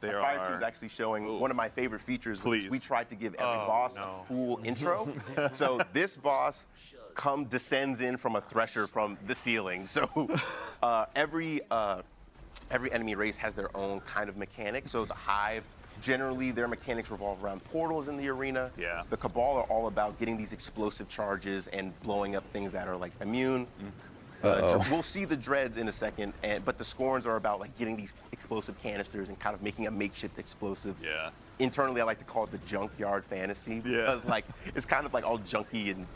there
Fire Team's
are.
actually showing one of my favorite features, which
Please.
we tried to give every
Oh,
boss
no.
a cool intro. So this boss descends in from a thresher from the ceiling. So every enemy race has their own kind of mechanic. So the Hive, generally their mechanics revolve around portals in the arena.
Yeah.
The Cabal are all about getting these explosive charges and blowing up things that are like immune. We'll see the Dreads in a second, but the Scorns are about like getting these explosive canisters and kind of making a makeshift explosive.
Yeah.
Internally, I like to call it the junkyard fantasy
Yeah.
because like it's kind of like all junky and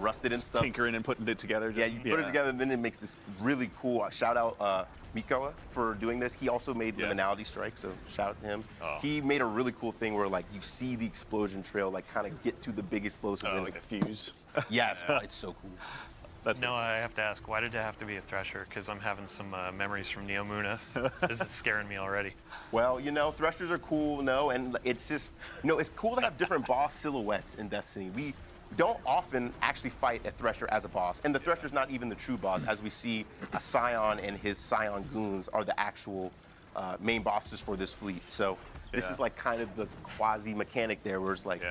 rusted and stuff.
Tinkering and putting it together.
Yeah, you put it together and then it makes this really cool. Shout out Mikola for doing this. He also made Liminality Strike, so shout out to him.
Oh.
He made a really cool thing where like you see the explosion trail like kind of get to the big explosive.
Like a fuse.
Yes, it's so cool.
That's
No, I have to ask, why did it have to be a Thresher? Because I'm having some memories from Neomuna. This is scaring me already.
Well, Threshers are cool, and it's just, it's cool to have different boss silhouettes in Destiny. We don't often actually fight a Thresher as a boss, and the Thresher's not even the true boss, as we see a Scion and his Scion goons are the actual main bosses for this fleet. So this is like kind of the quasi mechanic there, where it's like,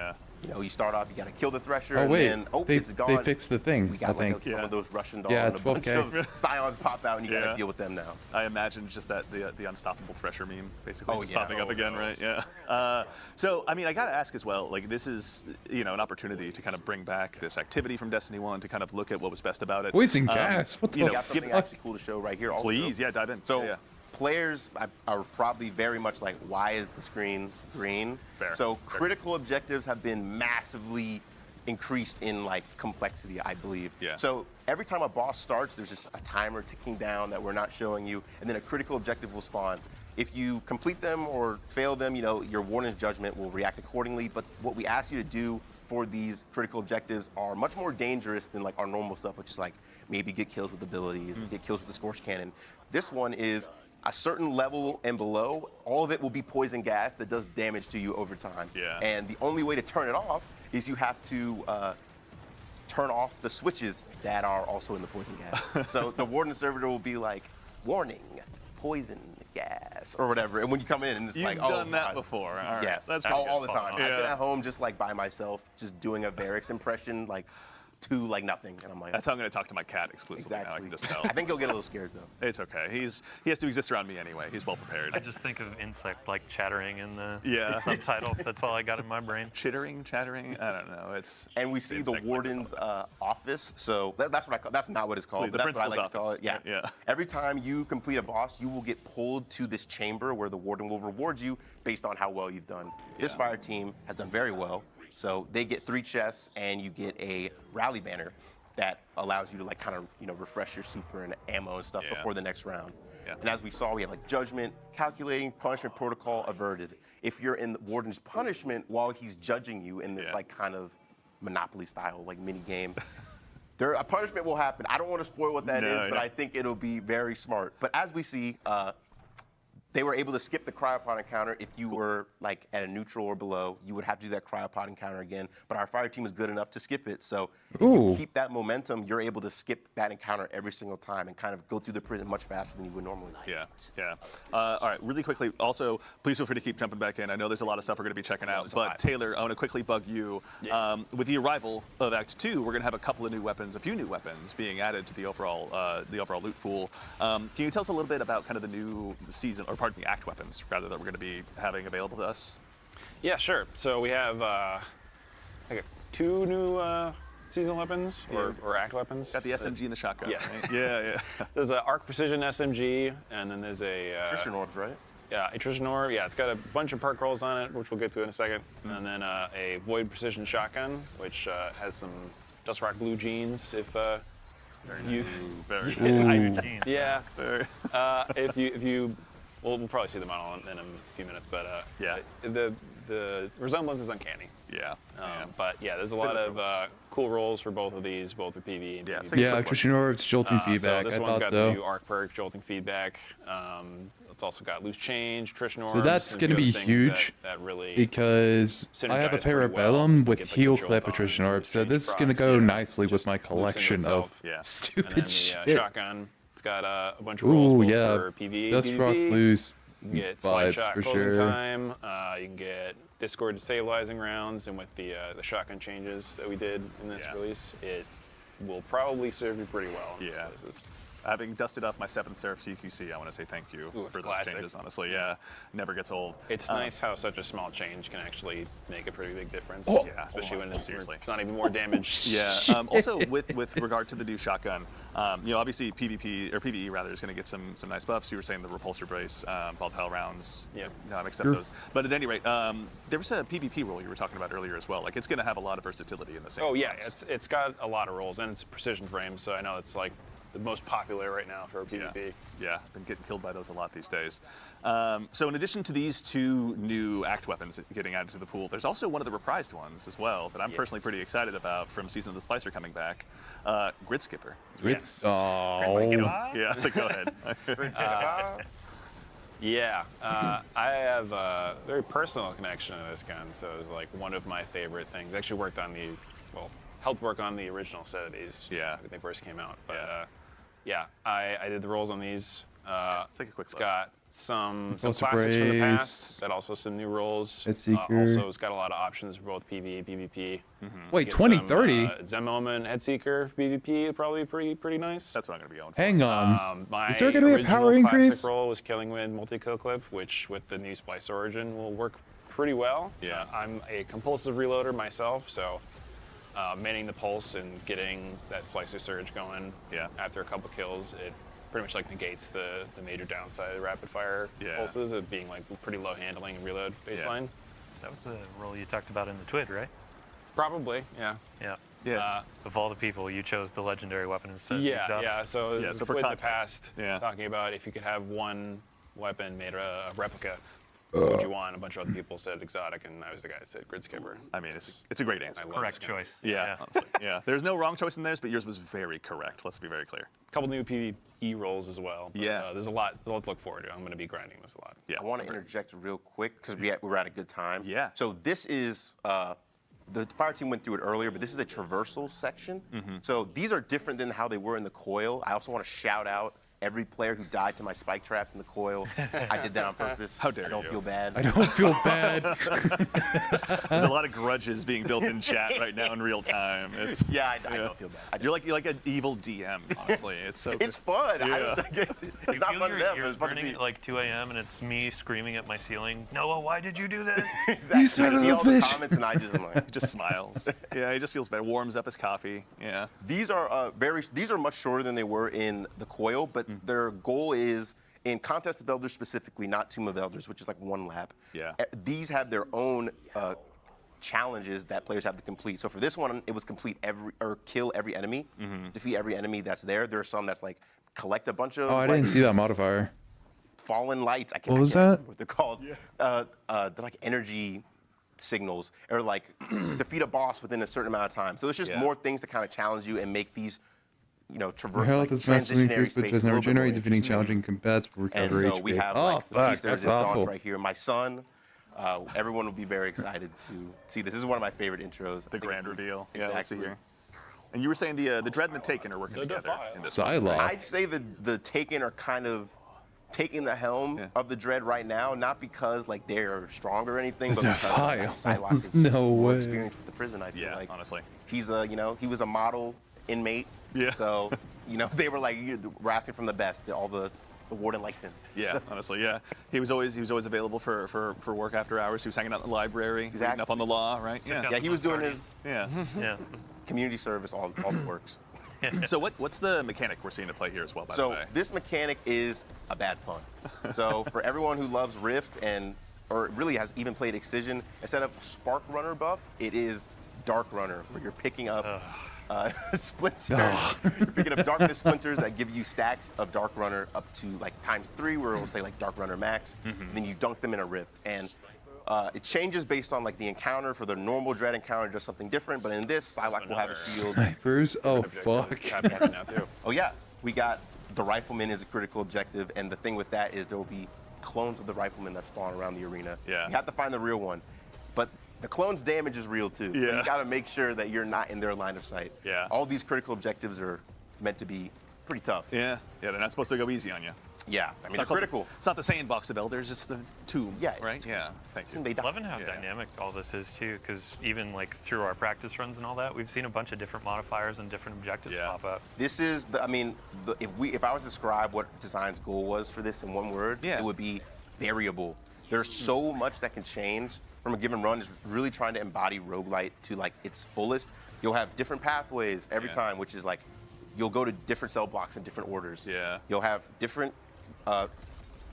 you start off, you got to kill the Thresher,
Oh
and
wait,
then
they
it's gone.
fixed the thing.
We
I
got like
think.
one of those Russian dolls
Yeah,
and a bunch
12K.
of Scions pop out, and you got to deal with them now.
I imagine just that the unstoppable Thresher meme basically just
yeah.
popping up again, right? Yeah. So I mean, I gotta ask as well. Like, this is an opportunity to kind of bring back this activity from Destiny 1 to kind of look at what was best about it.
Poison gas. What the
We got something
fuck?
actually cool to show right here. Also.
Please, dive in.
So
Yeah.
players are probably very much like, why is the screen green?
Fair.
So critical objectives have been massively increased in like complexity, I believe.
Yeah.
So every time a boss starts, there's just a timer ticking down that we're not showing you, and then a critical objective will spawn. If you complete them or fail them, your Warden's Judgment will react accordingly. But what we ask you to do for these critical objectives are much more dangerous than like our normal stuff, which is like maybe get kills with abilities, get kills with the Scorch Cannon. This one is a certain level and below. All of it will be poison gas that does damage to you over time.
Yeah.
And the only way to turn it off is you have to turn off the switches that are also in the poison gas. So the Warden servitor will be like, warning, poison gas, or whatever. And when you come in, and it's
You've
like, oh,
done that
God.
before. All right.
Yes,
That's
all the time. I've been
Yeah.
at home just like by myself, just doing a Varix impression, like to like nothing, and I'm like,
That's how I'm going to talk to my cat exclusively now. I
exactly.
can just tell.
I think he'll get a little scared though.
It's okay. He has to exist around me anyway. He's well prepared.
I just think of insect like chattering in the
Yeah.
subtitles. That's all I got in my brain.
Chittering, chattering. I don't know. It's
And we see the
insect
Warden's office. So that's what I call. That's not what it's called.
Please, the
but that's what I
principal's
like to call it.
office.
Yeah.
Yeah.
Every time you complete a boss, you will get pulled to this chamber where the Warden will reward you based on how well you've done. This
Yeah.
fire team has done very well. So they get 3 chests, and you get a rally banner that allows you to like kind of refresh your super and ammo and stuff
Yeah.
before the next round.
Yeah.
And as we saw, we have like judgment, calculating, punishment protocol averted. If you're in the Warden's punishment while he's judging you in this
Yeah.
like kind of Monopoly style like mini game, a punishment will happen. I don't want to spoil what that is, but I think it'll be very smart. But as we see, they were able to skip the cryopod encounter. If you were like at a neutral or below, you would have to do that cryopod encounter again. But our fire team is good enough to skip it. So if you keep that momentum, you're able to skip that encounter every single time and kind of go through the prison much faster than you would normally.
Yeah. All right, really quickly, also, please feel free to keep jumping back in. I know there's a lot of stuff we're going to be checking out, but Taylor, I want to quickly bug you. With the arrival of Act 2, we're going to have a few new weapons being added to the overall loot pool. Can you tell us a little bit about kind of the new season, or pardon me, Act weapons, rather, that we're going to be having available to us?
Yeah, sure. So we have like 2 new seasonal weapons or act weapons.
Got the SMG and the shotgun.
Yeah.
Right? Yeah.
There's an Arc Precision SMG, and then there's a
Attrition orbs, right?
Yeah, attrition orb. Yeah, it's got a bunch of perk rolls on it, which we'll get to in a second. And then a Void Precision shotgun, which has some Dust Rock blue jeans. If you,
Very
yeah, if you, we'll probably see the model in a few minutes, but
Yeah.
the resemblance is uncanny.
Yeah.
But yeah, there's a lot of cool rolls for both of these, both for PvE and
Yeah,
PvP.
so you-
Yeah, attrition orbs, jolting
So
feedback.
this
I
one's
thought
got
so.
the new arc perk, jolting feedback. it's also got loose change, Trish norms.
So that's
and
going to
a few
be
other things
huge
that really
because I have a
synergize pretty well.
Parabellum
You
with
get the
heal
control
clip
bond,
attrition orb,
loose
so
change
this is going to
procs,
go
yeah,
nicely with
just
my
loops into
collection of
itself.
Yeah.
And
stupid
then the
shit.
shotgun, it's got a bunch of rolls
Ooh,
both
yeah.
for PvE,
Dust Rock
PvP.
Blues
You can get slide
vibes
shot
for
closing
sure.
time. You can get Discord stabilizing rounds, and with the shotgun changes that we did in this release, it will probably serve you pretty well. in
Yeah.
places.
Having dusted off my 7th Seraph CQC, I want to say thank you
Ooh,
for those
classic.
changes, honestly. Yeah, never gets old.
It's nice how such a small change can actually make a pretty big difference.
Yeah,
especially when it's
seriously.
not even more damage.
Yeah. Also, with regard to the new shotgun, obviously PvP or PvE rather is going to get some nice buffs. You were saying the repulsor brace, Bald Hell rounds.
Yep.
No, I mixed up those. But at any rate, there was a PvP role you were talking about earlier as well. Like it's going to have a lot of versatility in the same.
Oh yeah, it's got a lot of rolls and it's precision frames, so I know it's like the most popular right now for PvP.
Yeah, been getting killed by those a lot these days. So in addition to these 2 new act weapons getting added to the pool, there's also one of the reprised ones as well that I'm personally pretty excited about from Season of the Splicer coming back. Grid Skipper.
It's
Yeah, so go ahead.
Yeah, I have a very personal connection to this gun, so it was like one of my favorite things. I actually helped work on the original set of these when they first came out. But I did the rolls on these.
Let's take a quick
It's
look.
got some
Repulsor
classics from the
brace.
past, but also some new rolls.
Headseeker.
Also, it's got a lot of options for both PvE, PvP.
Wait,
Get
2030?
Some, Zen Moment Headseeker for PvP, probably pretty nice.
That's what I'm going to be going for.
Hang on.
My
Is there going to be a
original
power increase?
classic roll was Killing Wind multi-kill clip, which with the new Splice Origin will work pretty well.
Yeah.
I'm a compulsive reloader myself, so manning the pulse and getting that Splicer Surge going after a couple kills, it pretty much like negates the major downside of the rapid fire pulses of being like pretty low handling and reload baseline.
That was a role you talked about in the TWID, right?
Probably, yeah.
Yeah. Of all the people, you chose the legendary weapon instead. Good job.
Yeah. So,
for
with the
context,
past, talking about if you could have one weapon made a replica, what would you want? A bunch of other people said exotic, and I was the guy that said Grid Skipper.
I mean, it's a great answer.
I love
Correct
this gun.
choice.
Yeah, honestly, yeah. There's no wrong choice in theirs, but yours was very correct. Let's be very clear.
A couple new PvE rolls as well. But,
Yeah.
there's a lot to look forward to. I'm going to be grinding this a lot.
Yeah.
I want to interject real quick because we were at a good time.
Yeah.
So this is the fire team went through it earlier, but this is a traversal section. So these are different than how they were in the coil. I also want to shout out every player who died to my spike traps in the coil. I did that on purpose.
How dare
I don't
you.
feel bad.
I don't feel bad.
There's a lot of grudges being built in chat right now in real time. It's,
I don't feel bad.
You're like an evil DM, honestly. It's so.
It's fun. I
Yeah.
don't think it's not
Feel
fun to
your
them, but
ears
it's fun to
burning
me.
at like 2 a.m. and it's me screaming at my ceiling. Noah, why did you do that?
Exactly.
You son
I
of
see
a
all the
bitch.
comments and I just am like,
He just smiles. Yeah, he just feels bad. Warms up his coffee. Yeah.
these are these are much shorter than they were in the coil, but their goal is in Contest of Elders specifically, not Tomb of Elders, which is like 1 lap.
Yeah.
These have their own challenges that players have to complete. So for this one, it was kill every enemy, defeat every enemy that's there. There are some that's like collect a bunch of.
Oh, I didn't see that modifier.
Fallen lights. I can't.
What was
I can't
that?
remember what they're called? They're like energy signals, or like defeat a boss within a certain amount of time. So it's just more things to kind of challenge you and make these,
Your
traverse
health
like,
is massively
transitionary
increased, but
spaces
does
a
not
little bit more
regenerate, defeating
interesting.
challenging combats will
And
recover
so
HP.
we have
Oh,
like
fuck,
Piece de
that's
Resistance
awful.
right here. My son, everyone will be very excited to see this. This is one of my favorite intros.
The grand reveal. Yeah, let's see
Exactly.
here. And you were saying the Dread and the Taken are working together. In this one.
Psylocke.
I'd say the Taken are kind of taking the helm of the Dread right now, not because like they're strong or anything, but
They're
because like,
vile.
Psylocke is
No
more
way.
experienced with the prison. I feel
Yeah,
like
honestly.
he's he was a model inmate.
Yeah.
So they were like, we're asking from the best. All the warden likes him.
Yeah, honestly, yeah. He was always available for work after hours. He was hanging out in the library, reading
Exactly.
up on the law, right? Yeah.
Yeah, he was doing his
Yeah.
Yeah.
community service, all the works.
So what's the mechanic we're seeing at play here as well, by the
So
way?
this mechanic is a bad pun. So for everyone who loves Rift or really has even played Excision, instead of Spark Runner buff, it is Dark Runner, where you're picking up splinters. You're picking up darkness splinters that give you stacks of Dark Runner up to like ×3, where it'll say like Dark Runner max. And then you dunk them in a Rift. And it changes based on like the encounter. For the normal Dread encounter, does something different. But in this, Psylocke will have a shield.
Snipers? Oh, fuck.
Happening now too.
Oh yeah, we got the Rifleman is a critical objective, and the thing with that is there will be clones of the riflemen that spawn around the arena.
Yeah.
You have to find the real one. But the clone's damage is real too. So
Yeah.
you got to make sure that you're not in their line of sight.
Yeah.
All these critical objectives are meant to be pretty tough.
Yeah, they're not supposed to go easy on you.
Yeah, I mean, they're critical.
It's not the sandbox of elders, it's the tomb.
Yeah.
Right? Yeah, thank you.
They die.
Loving how dynamic all this is too, because even like through our practice runs and all that, we've seen a bunch of different modifiers and different objectives pop up.
This is the, I mean, if I was to describe what design's goal was for this in one word, it would be variable. There's so much that can change from a given run. Is really trying to embody roguelite to like its fullest. You'll have different pathways every time, which is like, you'll go to different cell blocks in different orders.
Yeah.
You'll have different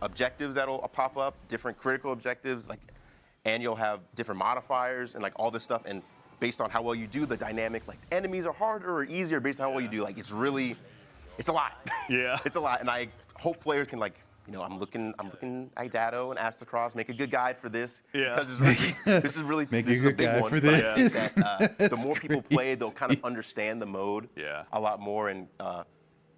objectives that'll pop up, different critical objectives, like, and you'll have different modifiers and like all this stuff. And based on how well you do, the dynamic, like enemies are harder or easier based on how well you do. Like it's a lot.
Yeah.
It's a lot. And I hope players can like, I'm looking at Dado and Astacross, make a good guide for this.
Yeah.
Because this is really
Make
this
a
is a
good
big
guide
one.
for
but I think
this.
that, the
That's
more people play, they'll kind of
crazy.
understand the mode
Yeah.
a lot more. And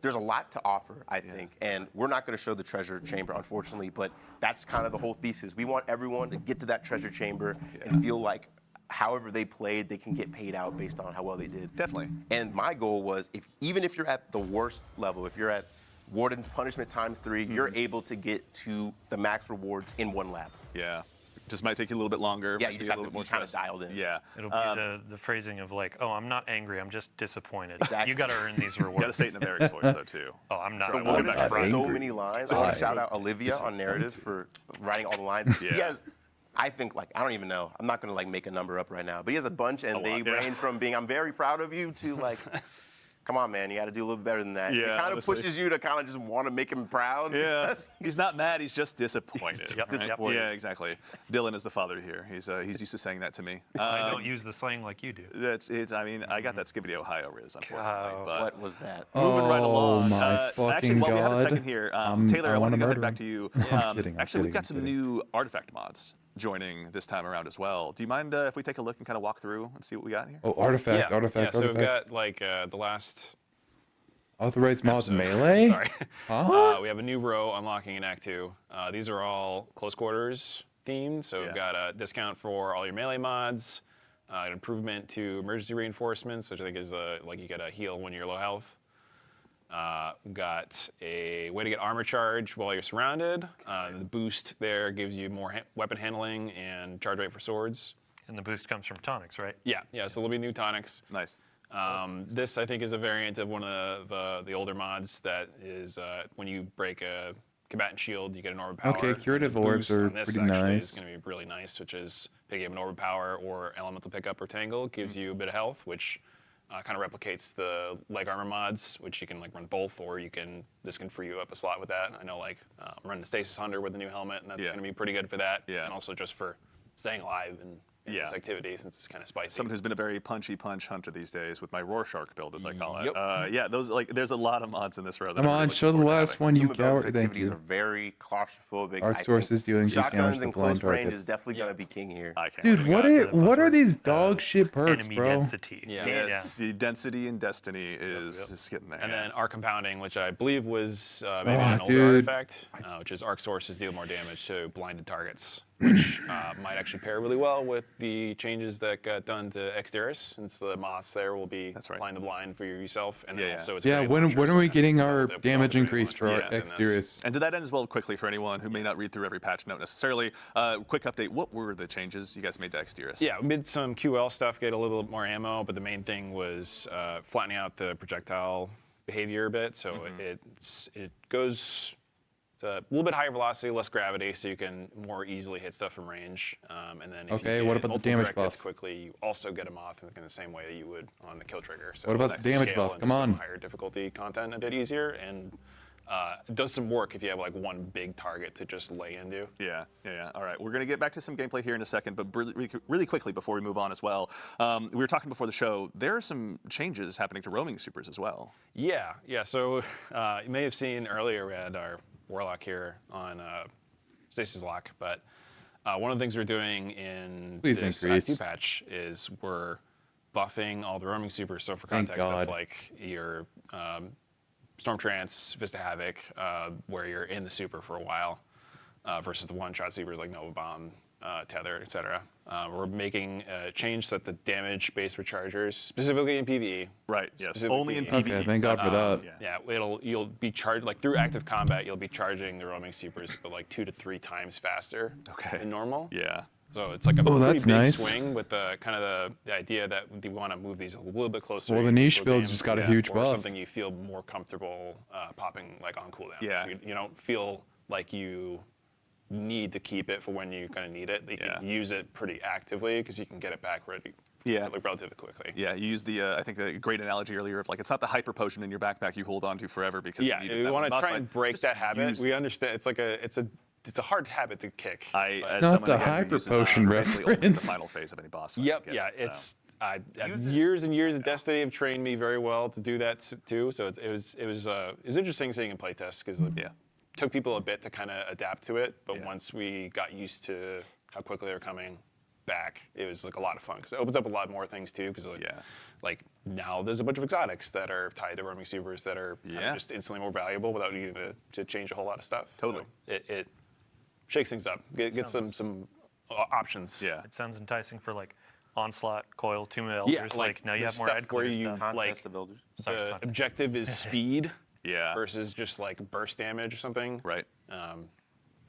there's a lot to offer, I think. And we're not going to show the treasure chamber, unfortunately, but that's kind of the whole thesis. We want everyone to get to that treasure chamber and feel like however they played, they can get paid out based on how well they did.
Definitely.
And my goal was, even if you're at the worst level, if you're at Warden's Punishment ×3, you're able to get to the max rewards in one lap.
Yeah. Just might take you a little bit longer.
Yeah,
might
you
be
just
a
have
little
to
bit
be
more
kind of
stress.
dialed in.
Yeah.
It'll be the phrasing of like, oh, I'm not angry, I'm just disappointed.
Exactly.
You got to earn these
You
rewards.
got to say it in a Varric's voice, though, too.
Oh, I'm not.
Sorry,
I
we'll
won't
get
be
back to
crying.
So
Angry.
many lines. I want to shout out Olivia on narrative for writing all the lines.
Yeah.
He has, I think, like, I don't even know. I'm not going to like make a number up right now, but he has a bunch, and they
lot, yeah.
range from being, I'm very proud of you, to like, come on, man, you got to do a little better than that.
Yeah,
it kind of
honestly.
pushes you to kind of just want to make him proud.
Yeah,
because
he's not mad. He's just disappointed.
He's
right?
disappointed.
Yeah, exactly. Dylan is the father here. He's used to saying that to me.
I don't use the slang like you do.
That's it. I mean, I got that Skibbity Ohio riz, unfortunately. But
What was that?
moving right along.
my
actually,
fucking
while we have a
God.
second here,
I'm-
Taylor, I
I
want to
wanna
go ahead
murder
back to
him.
you.
I'm kidding, I'm
Actually, we've
kidding,
got
I'm
some
kidding.
new artifact mods joining this time around as well. Do you mind if we take a look and kind of walk through and see what we got here?
Oh, artifacts,
Yeah,
artifacts,
so we've
artifacts.
got like the last
Authorized mods
episode.
melee?
Sorry.
Huh?
We have a new row unlocking in Act 2. These are all close quarters themed, so we've got a discount for all your melee mods, an improvement to emergency reinforcements, which I think is like you get a heal when you're low health. We've got a way to get armor charge while you're surrounded. The boost there gives you more weapon handling and charge rate for swords.
And the boost comes from tonics, right?
Yeah, so there'll be new tonics.
Nice.
This, I think, is a variant of one of the older mods that is when you break a combatant shield, you get an orb power.
Okay, curative
The
orbs
boost
are
on this
pretty
actually
nice.
is going to be really nice, which is picking up an orb power or elemental pickup or tangle gives you a bit of health, which kind of replicates the leg armor mods, which you can like run both, or this can free you up a slot with that. I know like I'm running Stasis Hunter with the new helmet, and that's going to be pretty good for that.
Yeah.
And also just for staying alive in this activity since it's kind of spicy.
Someone who's been a very punchy punch hunter these days with my Rorschach build, as I call it.
Yep.
Yeah, those there's a lot of mods in this row. That
Come
I'm really
on,
looking
show the
forward to
last
having.
one, you
Team of Elves
coward. Thank
activities
you.
are very claustrophobic.
Arc
I
Source
think
is doing increased damage
shotguns
to
in
blind
close range
targets.
is definitely going to be king here.
I can't
Dude,
wait.
what are these dog
uh,
shit perks,
Enemy
bro?
density.
Yeah.
Yes, the density in Destiny is just getting there.
And
yeah.
then arc compounding, which I believe was maybe an older
dude.
artifact, which is arc sources deal more damage to blinded targets, which might actually pair really well with the changes that got done to Exteris, since the moths there will be blind to blind for yourself, and then also it's
Yeah,
gonna be
when
launchers,
are we
so
getting
that
our
will
damage
probably
increased for our
launch in this.
Exterius?
And to that end as well, quickly for anyone who may not read through every patch note necessarily, quick update. What were the changes you guys made to Exteris?
Yeah, we did some QL stuff, get a little bit more ammo, but the main thing was flattening out the projectile behavior a bit. So it goes to a little bit higher velocity, less gravity, so you can more easily hit stuff from range. And then if
Okay,
you
what
get
about the
multiple
damage
direct hits
buff?
quickly, you also get a moth in the same way that you would on the kill trigger. So
What about
that
the damage
scale
buff?
into
Come
some
on.
higher difficulty content a bit easier, and it does some work if you have like one big target to just lay into.
Yeah. All right, we're going to get back to some gameplay here in a second, but really quickly before we move on as well, we were talking before the show, there are some changes happening to roaming supers as well.
Yeah. So you may have seen earlier we had our Warlock here on Stasis Lock, but one of the things we're doing in
Please
this
increase.
IQ patch is we're buffing all the roaming supers. So for
Thank
context, that's
God.
like your Storm Trance, Vista Havoc, where you're in the super for a while. versus the one-shot Seepers like Nova Bomb, Tether, etc. We're making a change so that the damage-based rechargers, specifically in PvE.
Right. Yes.
Specifically
Only in
PvE.
PvE.
Okay, thank God for that.
Yeah.
You'll be charged like through active combat. You'll be charging the roaming Seepers, but like 2 to 3 times faster than normal.
Yeah.
So it's like a pretty
that's
big
nice.
swing with the kind of the idea that we want to move these a little bit closer.
Well, the
to
niche
cooldown,
build's just got a huge
or
buff.
something you feel more comfortable popping like on cooldown.
Yeah.
So you don't feel like you need to keep it for when you're going to need it. You can use it pretty actively because you can get it back ready.
Yeah.
Like relatively quickly.
Yeah, you used the I think a great analogy earlier of like it's not the hyper potion in your backpack you hold on to forever because
Yeah,
you need
we
that
want to
boss
try
fight.
and break
Just
that habit.
use-
We understand it's a hard habit to kick.
as
Not
someone
the
again who
hyper
uses,
potion
directly only the
reference.
final phase of any boss fight.
Yep,
Get
yeah,
it, so.
it's years and years of Destiny have trained me very well to do that too. So it was interesting seeing in playtests because it took people a bit to kind of adapt to it, but once we got used to how quickly they were coming back, it was like a lot of fun because it opens up a lot more things too. Because like now there's a bunch of exotics that are tied to roaming Seepers that are kind of just instantly more valuable without needing to change a whole lot of stuff.
Totally.
So it shakes things up. Get some options.
Yeah.
It sounds enticing for like Onslaught, Coil, Tomb of
Yeah,
Elders.
like
now you
the
have more
stuff
ad
where
clear
you
stuff.
Contest
like
of Builders.
Sorry,
the
content.
objective is speed
Yeah.
versus just like burst damage or something.
Right.
Um,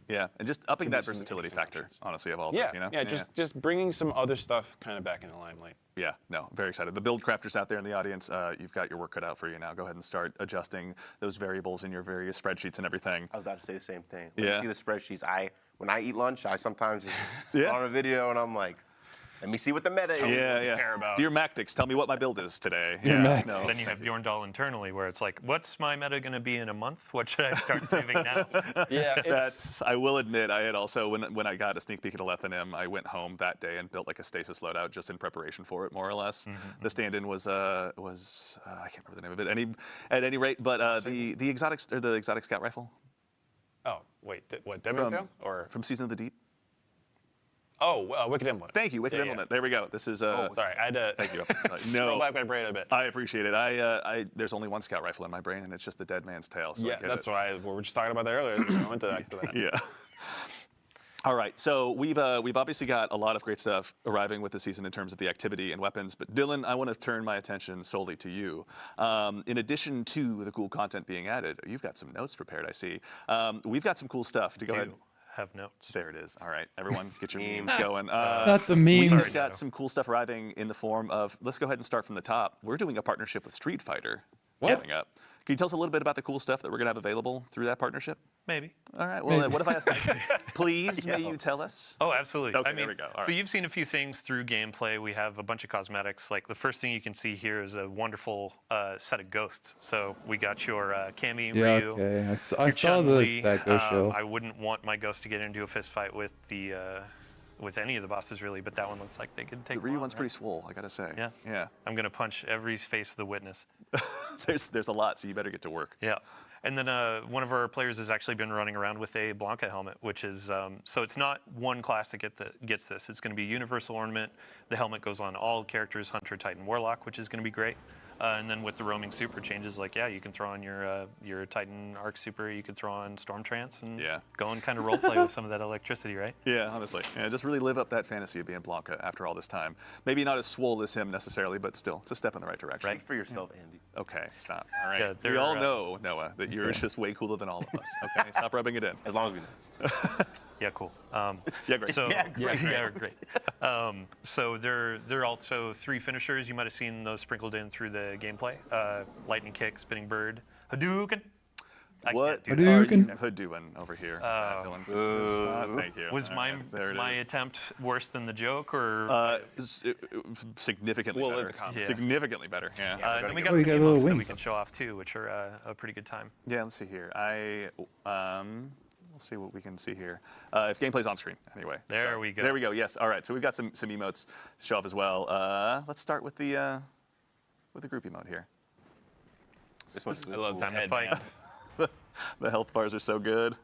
Yeah, and just upping
Could be
that
some
versatility
interesting
factor,
options.
honestly, of all
yeah,
those, you know?
yeah, just bringing some other stuff kind of back in the limelight.
Yeah, no, very excited. The build crafters out there in the audience, you've got your work cut out for you now. Go ahead and start adjusting those variables in your various spreadsheets and everything.
I was about to say the same thing. When
Yeah.
you see the spreadsheets, when I eat lunch, I sometimes just
Yeah.
put on a video and I'm like, let me see what the meta is.
Yeah.
care about.
Dear Mactix, tell me what my build is today.
Dear
yeah,
Mactix.
no.
Then you have Bjorndal internally where it's like, what's my meta going to be in a month? What should I start saving now?
Yeah,
That's, I will admit, I had also, when I got a sneak peek at Alethanim, I went home that day and built like a stasis loadout just in preparation for it, more or less. The stand-in was I can't remember the name of it. At any rate, but the exotic scout rifle
Oh wait, what? Devil's Tail or
from Season of the Deep.
Wicked Implement.
Thank you, Wicked
Yeah,
Implement. There we go. This is
Sorry, I had to.
Thank you.
Scroll back my brain a bit.
I appreciate it. I there's only one scout rifle in my brain, and it's just the dead man's tail. So I
Yeah,
get
that's
it.
why we were just talking about that earlier. I went to that.
Yeah. All right, so we've obviously got a lot of great stuff arriving with the season in terms of the activity and weapons. But Dylan, I want to turn my attention solely to you. In addition to the cool content being added, you've got some notes prepared. I see. We've got some cool stuff to go ahead.
Have notes.
There it is. All right, everyone, get your memes going.
Not the
We've
memes.
got some cool stuff arriving in the form of. Let's go ahead and start from the top. We're doing a partnership with Street Fighter coming up. Can you tell us a little bit about the cool stuff that we're going to have available through that partnership?
Maybe.
All right. Well, what if I ask? Please, may you tell us?
Oh, absolutely.
Okay,
I mean,
there we go. All
so
right.
you've seen a few things through gameplay. We have a bunch of cosmetics. Like the first thing you can see here is a wonderful set of ghosts. So we got your Cammy,
Yeah,
Ryu.
okay. I
your
saw
Chun-Li.
that ghost show.
I wouldn't want my ghost to get into a fist fight with the with any of the bosses really, but that one looks like they could take.
The Ryu
them on,
one's
right?
pretty swole, I gotta say.
Yeah.
Yeah.
I'm gonna punch every face of the witness.
There's a lot, so you better get to work.
Yeah. And then one of our players has actually been running around with a Blanca helmet, which is, so it's not one class that gets this. It's going to be universal ornament. The helmet goes on all characters, Hunter, Titan, Warlock, which is going to be great. And then with the roaming super changes, like, yeah, you can throw on your Titan Arc Super, you can throw on Storm Trance, and go and kind of roleplay with some of that electricity, right?
Yeah, honestly. Yeah, just really live up that fantasy of being Blanca after all this time. Maybe not as swole as him necessarily, but still, it's a step in the right direction.
Right.
Speak for yourself, Andy.
Okay, stop. All right.
Yeah,
we
they're,
all know, Noah, that you're just way cooler than all of us. Okay, stop rubbing it in.
As long as we know.
Yeah, cool.
Yeah, great.
So,
Yeah, great.
Yeah, great. So there are also 3 finishers. You might have seen those sprinkled in through the gameplay. Lightning Kick, Spinning Bird, Hadouken. I
What
can't
are
do that.
you doing over here, Dylan? Thank you.
Was
All right, there it
my
is.
attempt worse than the joke, or?
Significantly
We'll
better.
live the comments.
Yeah.
Significantly better. Yeah.
and then we got
Oh, you
some
got little
emotes that we
wings.
can show off too, which are a pretty good time.
Yeah, let's see here. We'll see what we can see here. If gameplay's on screen, anyway.
There we go.
There we go. Yes. All right. So we've got some emotes to show off as well. Let's start with the group emote here.
This one's
I love
Time to
head
fight.
man.
The health bars are so good.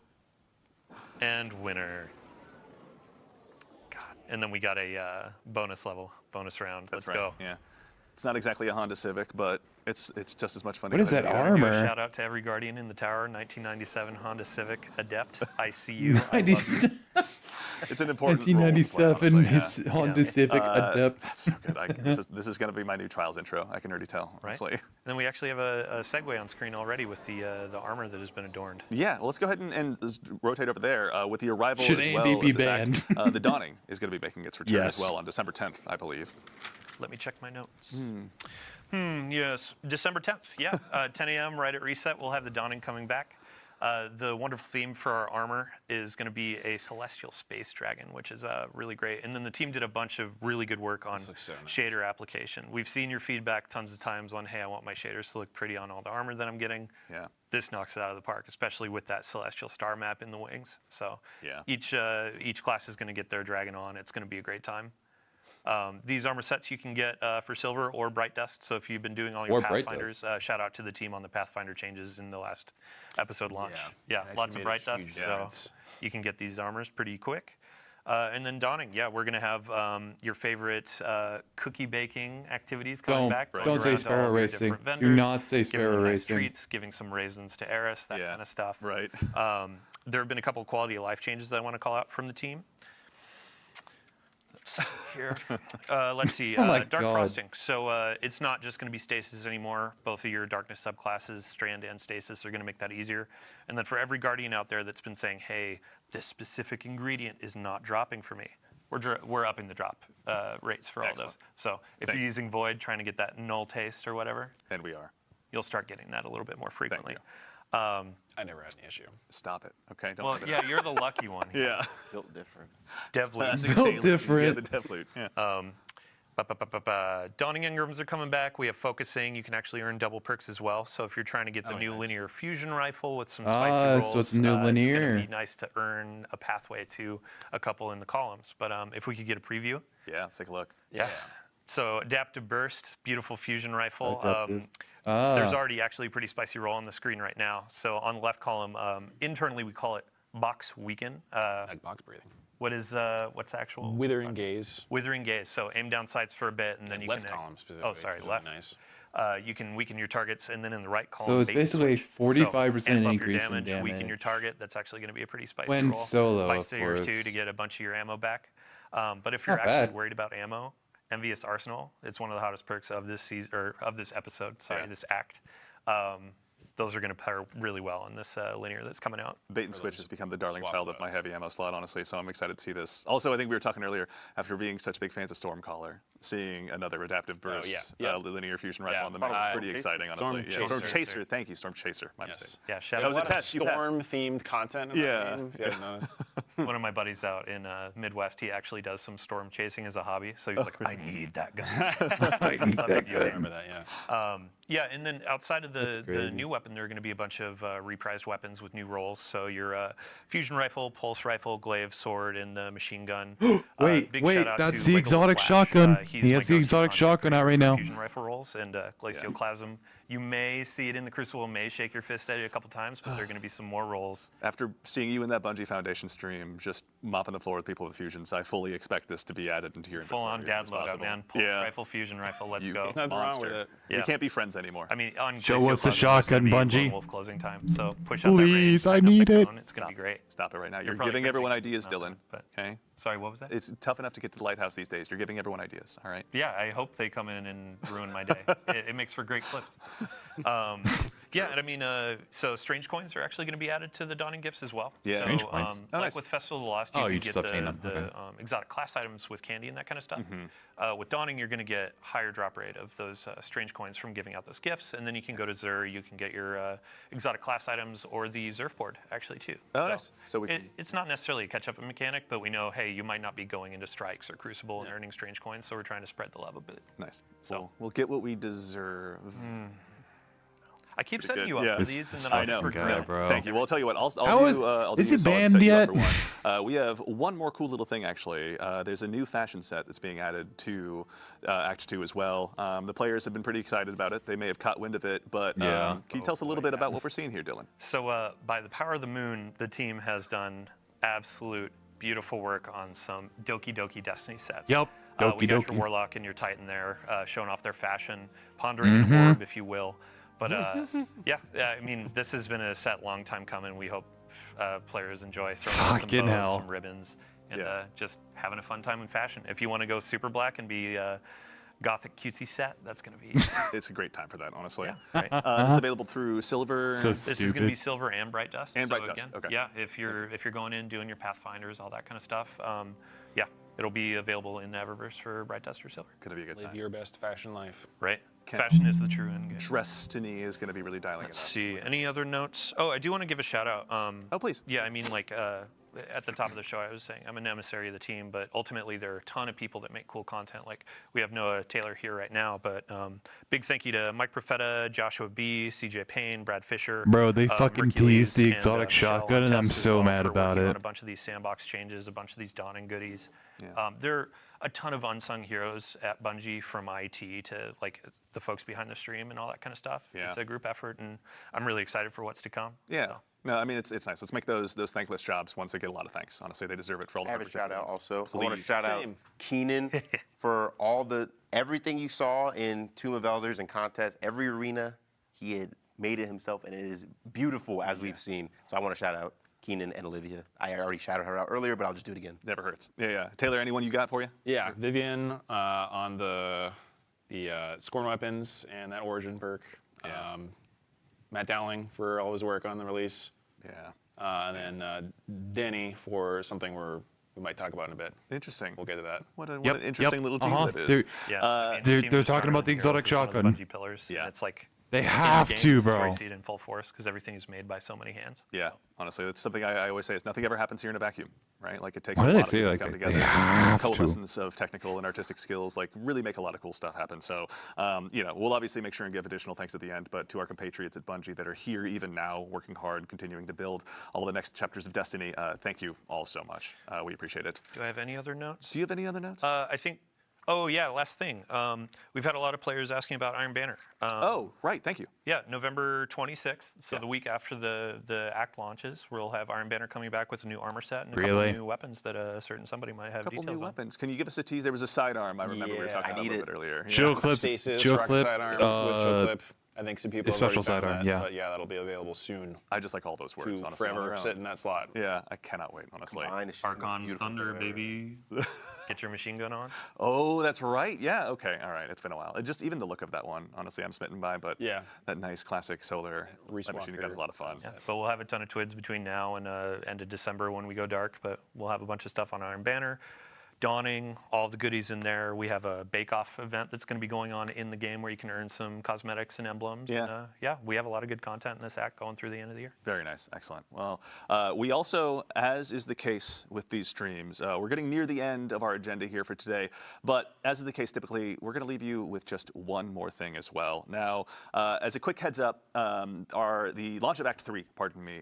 And winner. God. And then we got a bonus level, bonus round.
That's
Let's
right.
go.
Yeah. It's not exactly a Honda Civic, but It's just as much fun.
What
to
is
go
that
to.
armor?
Shout out to every Guardian in the tower. 1997 Honda Civic Adept. I see you. I love
90
you.
It's an important role to play,
1997,
honestly,
his
yeah.
Honda Civic Adept.
That's so good. This is going to be my new Trials intro. I can already tell.
Right.
Honestly.
Then we actually have a segue on screen already with the armor that has been adorned.
Yeah, well, let's go ahead and rotate over there. With the arrival
Should
as
AMD
well
be
of this act,
banned?
the Dawning is going to be making its return
Yes.
as well on December 10th, I believe.
Let me check my notes. Yes, December 10th. Yeah, 10 a.m. right at reset. We'll have the Dawning coming back. The wonderful theme for our armor is going to be a celestial space dragon, which is really great. And then the team did a bunch of really good work on
looks so nice.
shader application. We've seen your feedback tons of times on, hey, I want my shaders to look pretty on all the armor that I'm getting.
Yeah.
This knocks it out of the park, especially with that celestial star map in the wings. So
Yeah.
each class is going to get their dragon on. It's going to be a great time. These armor sets you can get for silver or bright dust. So if you've been doing all your
Or bright
Pathfinders, shout out to the team on the Pathfinder changes in the last episode launch.
Yeah,
Yeah,
it
lots of
actually
bright
made a
dust.
huge
So
difference.
you can get these armors pretty quick. And then Dawning, yeah, we're going to have your favorite cookie baking activities coming back. going
Don't say
around to all
sparrow
your
racing.
different
Do
vendors,
not say
giving
sparrow
them nice
racing.
treats, giving some raisins to Eris, that kind of stuff.
Right.
There have been a couple of quality of life changes that I want to call out from the team. Let's see here. Let's see.
Oh my
Dark
God.
Frosting. So it's not just going to be stasis anymore. Both of your darkness subclasses, Strand and Stasis, are going to make that easier. And then for every Guardian out there that's been saying, hey, this specific ingredient is not dropping for me, we're upping the drop rates for all
Excellent.
those. So if you're using Void, trying to get that null taste or whatever,
And we are.
you'll start getting that a little bit more frequently.
I never had an issue.
Stop it. Okay. Don't
Well,
do that.
yeah, you're the lucky one here.
Yeah.
Built different.
Dev loot.
Classic
Built
Taylor.
different.
Yeah, the Dev loot. Yeah.
Dawning Engrams are coming back. We have Focusing. You can actually earn double perks as well. So if you're trying to get the new
nice.
linear fusion rifle with some spicy rolls,
so it's new
It's
linear.
going to be nice to earn a pathway to a couple in the columns. But if we could get a preview.
Yeah. Let's take a look.
Yeah. So Adaptive Burst, beautiful fusion rifle.
Adaptive.
There's already actually a pretty spicy roll on the screen right now. So on the left column, internally we call it Box Weaken.
Like box breathing.
What is what's the actual?
Withering gaze.
Withering Gaze. So aim down sights for a bit, and then you
Left
can.
column specifically.
Oh, sorry,
is
left.
Really nice.
You can weaken your targets, and then in the right column.
So it's
bait and
basically a
switch.
45%
amp up
increase
your
in
damage, weaken
damage.
your target. That's actually going to be a pretty spicy
When
roll.
solo, of
Vice Sayer 2
course.
to get a bunch of your ammo back. But if you're
Not
actually
bad.
worried about ammo, Envious Arsenal. It's one of the hottest perks of this season or of this episode. Sorry,
Yeah.
this act. Those are going to pair really well in this linear that's coming out.
Bait and switch has become the darling
swap
child of my
those.
heavy ammo slot, honestly. So I'm excited to see this. Also, I think we were talking earlier, after being such big fans of Stormcaller, seeing another adaptive burst,
yeah.
linear fusion rifle
Yeah.
on the map was pretty exciting, honestly.
Storm
Storm
Chaser.
Chaser. Thank you, Storm Chaser. My mistake.
Yeah, shout
That was a
out.
test. You passed.
Storm-themed content in
Yeah.
that game. If you haven't noticed.
One of my buddies out in Midwest, he actually does some storm chasing as a hobby. So he was like, I need that gun.
I need
Love
that
it, you
gun.
hate
Remember that, yeah.
Yeah, and then outside of the
crazy.
new weapon, there are going to be a bunch of reprised weapons with new rolls. So your fusion rifle, pulse rifle, glaive, sword, and the machine gun.
Wait,
big
wait,
shout out
that's
to
the
Wiggle
exotic
Flash.
shotgun.
He's
He
my
has the
go-to
exotic
contact
shotgun out
for
right now.
Fusion rifle rolls and Glacioclasm. You may see it in the Crucible, may shake your fist at it a couple times, but there are going to be some more rolls.
After seeing you in that Bungie Foundation stream, just mopping the floor with people with fusions, I fully expect this to be added into your
Full on
inventory as
dad loadout,
possible.
man. Pulse
Yeah.
rifle, fusion rifle, let's
You
go.
Nothing wrong with
monster.
it.
Yeah.
We can't be friends anymore.
I mean, on
Show us the
Glacioclasm,
shotgun,
there's gonna be
Bungie.
Lone Wolf closing time, so push out
Please,
that
I
range, tighten up
need
that
it.
cone, It's going to be great.
Stop it right now. You're
probably
giving
gonna
everyone
think
ideas,
it's
Dylan.
not, but-
Okay?
Sorry, what was that?
It's tough enough to get to the lighthouse these days. You're giving everyone ideas, all right?
Yeah, I hope they come in and ruin my day. It makes for great clips. Yeah, and I mean, so strange coins are actually going to be added to the Dawning gifts as well.
Yeah.
So,
Strange coins?
Oh,
like
nice.
with Festival of the Lost,
Oh,
you
you
can
just
get
obtain them,
the
okay.
exotic class items with candy and that kind of stuff.
Mm-hmm.
With Dawning, you're going to get higher drop rate of those strange coins from giving out those gifts, and then you can go to Zur, you can get your exotic class items or the Zerf board actually too.
Oh, nice. So we can-
It's not necessarily a catch-up mechanic, but we know, hey, you might not be going into Strikes or Crucible and earning strange coins, so we're trying to spread the love a bit.
Nice.
So-
We'll get what we deserve.
I keep
Pretty
setting
good.
you up
Yeah.
for these,
This
and then
I know.
forget.
guy,
No,
bro.
Thank you. Well, I'll tell you what. I'll
How
do.
is-
I'll
is
do
it
so I'll
banned
set you up
yet?
for one. We have one more cool little thing actually. There's a new fashion set that's being added to Act 2 as well. The players have been pretty excited about it. They may have caught wind of it, but
Yeah.
can you tell us a little bit about what we're seeing here, Dylan?
So by the power of the moon, the team has done absolute beautiful work on some Doki Doki Destiny sets.
Yep.
We got your Warlock and your Titan there, showing off their fashion, pondering an orb, if you will. But yeah, I mean, this has been a set long time coming. We hope players enjoy throwing out some bows, some ribbons, and just having a fun time in fashion. If you want to go super black and be gothic cutesy set, that's going to be...
It's a great time for that, honestly.
Yeah, right.
This is available through Silver.
This is going to be Silver and Bright Dust.
And Bright Dust, okay.
Yeah, if you're going in, doing your Pathfinders, all that kind of stuff, yeah, it'll be available in the Eververse for Bright Dust or Silver.
Gonna be a good time.
Live your best fashion life.
Right. Fashion is the true end game.
Destiny is going to be really dialing
Let's
it up.
see. Any other notes? Oh, I do want to give a shout out.
Oh, please.
Yeah, I mean, like at the top of the show, I was saying I'm an emissary of the team, but ultimately there are a ton of people that make cool content. Like we have Noah Taylor here right now, but big thank you to Mike Profeta, Joshua B, CJ Payne, Brad Fisher.
Bro, they fucking
Hercules,
teased the
and,
exotic
Michelle
shotgun,
on
and I'm
test as
so
well
mad
for
about
working
it.
on a bunch of these sandbox changes, a bunch of these dawning goodies.
Yeah.
There are a ton of unsung heroes at Bungie, from IT to like the folks behind the stream and all that kind of stuff.
Yeah.
It's a group effort, and I'm really excited for what's to come.
Yeah. No, I mean, it's nice. Let's make those thankless jobs ones that get a lot of thanks. Honestly, they deserve it for all the
I have a
hard work
shout
they've
out
done.
also. I
Please.
want to shout out Keenan for everything you saw in Tomb of Elders and contest. Every arena, he had made it himself, and it is beautiful as we've seen. So I want to shout out Keenan and Olivia. I already shouted her out earlier, but I'll just do it again.
Never hurts. Yeah. Taylor, anyone you got for you?
Yeah, Vivian on the Scorn weapons and that Origin perk.
Yeah.
Matt Dowling for all his work on the release.
Yeah.
And then Denny for something we might talk about in a bit.
Interesting.
We'll get to that.
What an interesting little team that is.
Yeah, I mean,
They're
Teams
talking
of Stardom
about the
Heroes
exotic
is one of the
shotgun.
Bungie pillars.
Yeah.
And it's like
They
in the
have
game,
to,
it's
bro.
Story Seed in full force because everything is made by so many hands.
Yeah, honestly, that's something I always say is nothing ever happens here in a vacuum, right? Like it takes
Why
a
did I
lot of
say
things
like
to come
that?
together.
They
This
have to.
coalescence of technical and artistic skills, like really make a lot of cool stuff happen. So, we'll obviously make sure and give additional thanks at the end, but to our compatriots at Bungie that are here even now, working hard, continuing to build all the next chapters of Destiny, thank you all so much. We appreciate it.
Do I have any other notes?
Do you have any other notes?
I think. Oh yeah, last thing. We've had a lot of players asking about Iron Banner.
Oh, right. Thank you.
Yeah, November 26th. So the week after the act launches, we'll have Iron Banner coming back with a new armor set and a couple of new weapons that a certain somebody might have
A couple
details
new
on.
weapons. Can you give us a tease? There was a sidearm. I remember we were talking about a little bit earlier.
Chill clip.
Stasis,
Chill
rocket
clip.
sidearm with chill clip. I think some people have
special
already found
sidearm,
that,
yeah.
but yeah, that'll be available soon
I just like all those words,
to
honestly. on their
forever
own.
sit in that slot.
Yeah, I cannot wait, honestly.
Mine is just the most
Archon's
beautiful
Thunder,
thing ever.
baby. Get your machine gun on.
Oh, that's right. Yeah. Okay. All right. It's been a while. Just even the look of that one, honestly, I'm smitten by. But
Yeah.
that nice classic solar
Reese
machine gun is a lot of fun.
Yeah, but we'll have a ton of twids between now and end of December when we go dark. But we'll have a bunch of stuff on Iron Banner. Dawning, all the goodies in there. We have a bake-off event that's going to be going on in the game where you can earn some cosmetics and emblems.
Yeah.
And, we have a lot of good content in this act going through the end of the year.
Very nice. Excellent. Well, we also, as is the case with these streams, we're getting near the end of our agenda here for today. But as is the case typically, we're going to leave you with just one more thing as well. Now, as a quick heads up, the launch of Act 3,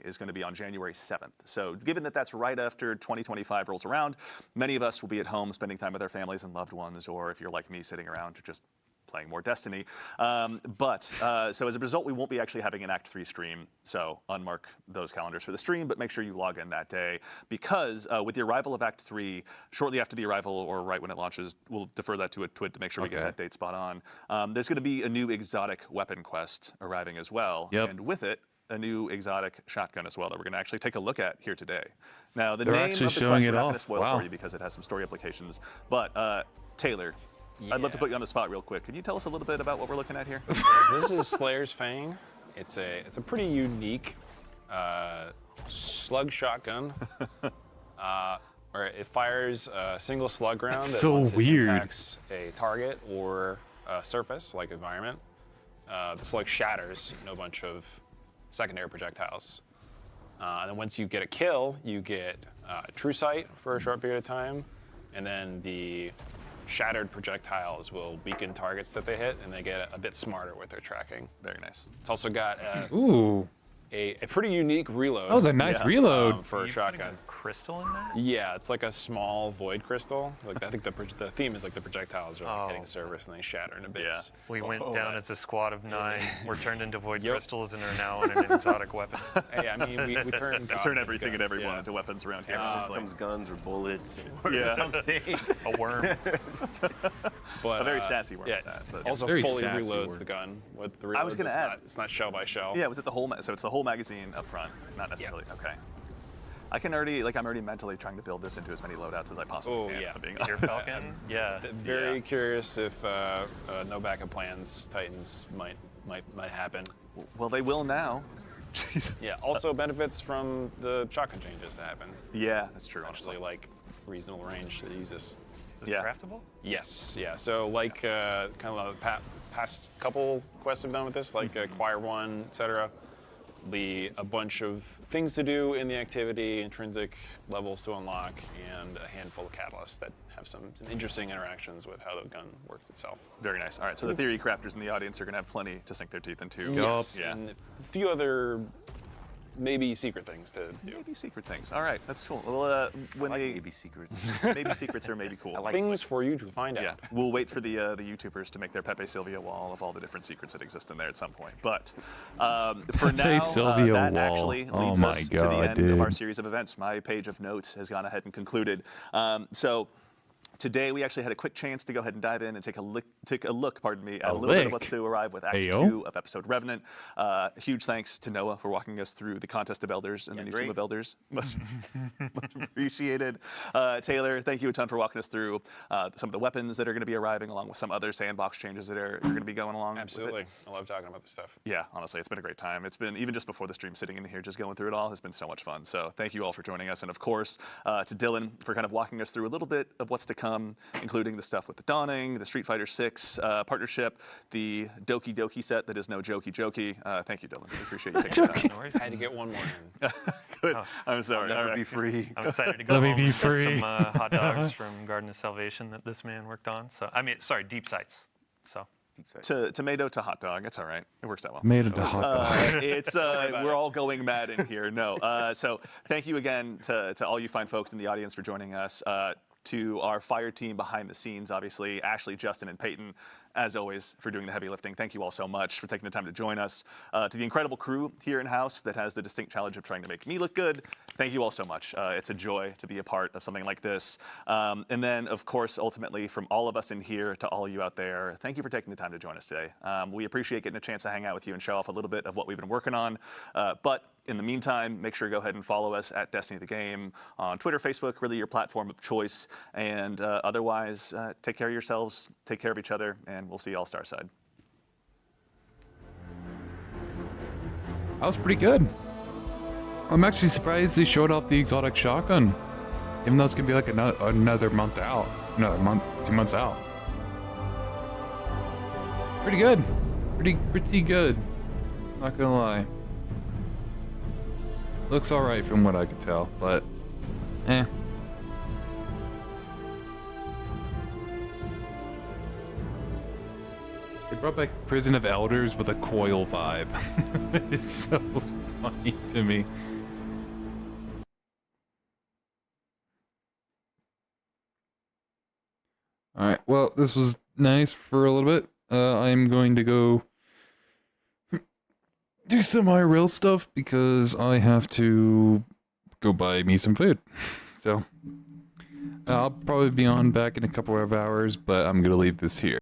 is going to be on January 7th. So given that that's right after 2025 rolls around, many of us will be at home spending time with our families and loved ones, or if you're like me, sitting around or just playing more Destiny. So as a result, we won't be actually having an Act 3 stream. So unmark those calendars for the stream, but make sure you log in that day because with the arrival of Act 3, shortly after the arrival or right when it launches, we'll defer that to a twid to make sure we get that date spot on. There's going to be a new exotic weapon quest arriving as well.
Yep.
And with it, a new exotic shotgun as well that we're going to actually take a look at here today. Now, the
They're
name
actually
of the
showing
quest
it
we're not going
off.
to spoil
Wow.
for you because it has some story implications. But Taylor, I'd love to put you on the spot real quick. Can you tell us a little bit about what we're looking at here?
This is Slayer's Fang. It's a pretty unique slug shotgun. Where it fires a single slug round
That's
that
so
once it
weird.
impacts a target or a surface like environment, the slug shatters in a bunch of secondary projectiles. And then once you get a kill, you get true sight for a short period of time, and then the shattered projectiles will weaken targets that they hit, and they get a bit smarter with their tracking.
Very nice.
It's also got
Ooh,
a pretty unique reload.
that was a nice reload.
For a
You're putting
shotgun.
a crystal in that?
Yeah, it's like a small void crystal. Like I think the theme is like the projectiles are like hitting surface and they shatter into bits.
Yeah.
We went down as a squad of 9. We're turned into void crystals and are now in an exotic weapon.
Hey, I mean, we turn gods
Turn
into
everything and
guns,
everyone
yeah.
into weapons around here.
Here
It's like-
comes guns or bullets or
Yeah.
something.
A worm.
But,
A very sassy worm
yeah,
at that, but-
also
Very
fully
sassy
reloads
word.
the gun with the reload.
I was gonna ask.
It's not shell by shell.
Yeah, was it the whole? So it's the whole magazine up front, not necessarily. Okay. I'm already mentally trying to build this into as many loadouts as I possibly can.
yeah.
if I'm being
Your
honest.
Falcon? Yeah.
Very curious if no backup plans Titans might happen.
Well, they will now. Jeez.
Yeah. Also benefits from the shotgun changes that happen.
Yeah, that's true.
Actually,
Honestly,
like reasonable range to use this.
Is it
Yeah.
craftable?
Yes. Yeah. So like kind of the past couple quests I've done with this, like Choir 1, etc. Be a bunch of things to do in the activity, intrinsic levels to unlock, and a handful of catalysts that have some interesting interactions with how the gun works itself.
very nice. All right, so the theory crafters in the audience are going to have plenty to sink their teeth into.
Yes.
Yeah.
And a few other maybe secret things to do.
Maybe secret things. All right, that's cool. Well, when
Like
they
maybe secrets.
maybe secrets are maybe cool.
I like
Things for you to find out.
Yeah, we'll wait for the YouTubers to make their Pepe Sylvia wall of all the different secrets that exist in there at some point. But for
Pepe
now,
Sylvia
that
wall.
actually
Oh
leads
my
us to the
God,
end of our
dude.
series of events. My page of notes has gone ahead and concluded. So today we actually had a quick chance to go ahead and dive in and take a look, pardon me, at a little bit of what's to arrive with Act
Ayo.
2 of episode Revenant. Huge thanks to Noah for walking us through the Contest of Elders and the new
great.
Team of Elders. Much appreciated. Taylor, thank you a ton for walking us through some of the weapons that are going to be arriving, along with some other sandbox changes that are going to be going along. with it.
Absolutely. I love talking about this stuff.
Yeah, honestly, it's been a great time. It's been, even just before the stream, sitting in here, just going through it all has been so much fun. So thank you all for joining us. And of course, to Dylan for kind of walking us through a little bit of what's to come, including the stuff with the Dawning, the Street Fighter 6 partnership, the Doki Doki set that is no jokey jokey. Thank you, Dylan. We appreciate you taking the time.
No worries.
Had to get one more in.
Good. I'm sorry.
Never
All right.
be free.
I'm excited to go
Let me
home
be
and get
free.
some hot dogs from Garden of Salvation that this man worked on. So deep sights. So
Tomato to hot dog. It's all right. It works out well.
Made it a hot dog.
It's we're all going mad in here. No. So thank you again to all you fine folks in the audience for joining us. To our fire team behind the scenes, obviously, Ashley, Justin, and Peyton, as always, for doing the heavy lifting. Thank you all so much for taking the time to join us. To the incredible crew here in-house that has the distinct challenge of trying to make me look good, thank you all so much. It's a joy to be a part of something like this. And then, of course, ultimately, from all of us in here to all of you out there, thank you for taking the time to join us today. We appreciate getting a chance to hang out with you and show off a little bit of what we've been working on. But in the meantime, make sure to go ahead and follow us at Destiny the Game on Twitter, Facebook, really your platform of choice. And otherwise, take care of yourselves, take care of each other, and we'll see you all Starside.
That was pretty good. I'm actually surprised they showed off the exotic shotgun, even though it's gonna be like another month out, 2 months out. Pretty good, pretty good. Not gonna lie. Looks all right from what I could tell, but eh. They brought back Prison of Elders with a coil vibe. It's so funny to me. Alright, well, this was nice for a little bit. I'm going to go do some IRL stuff because I have to go buy me some food. So, I'll probably be on back in a couple of hours, but I'm going to leave this here.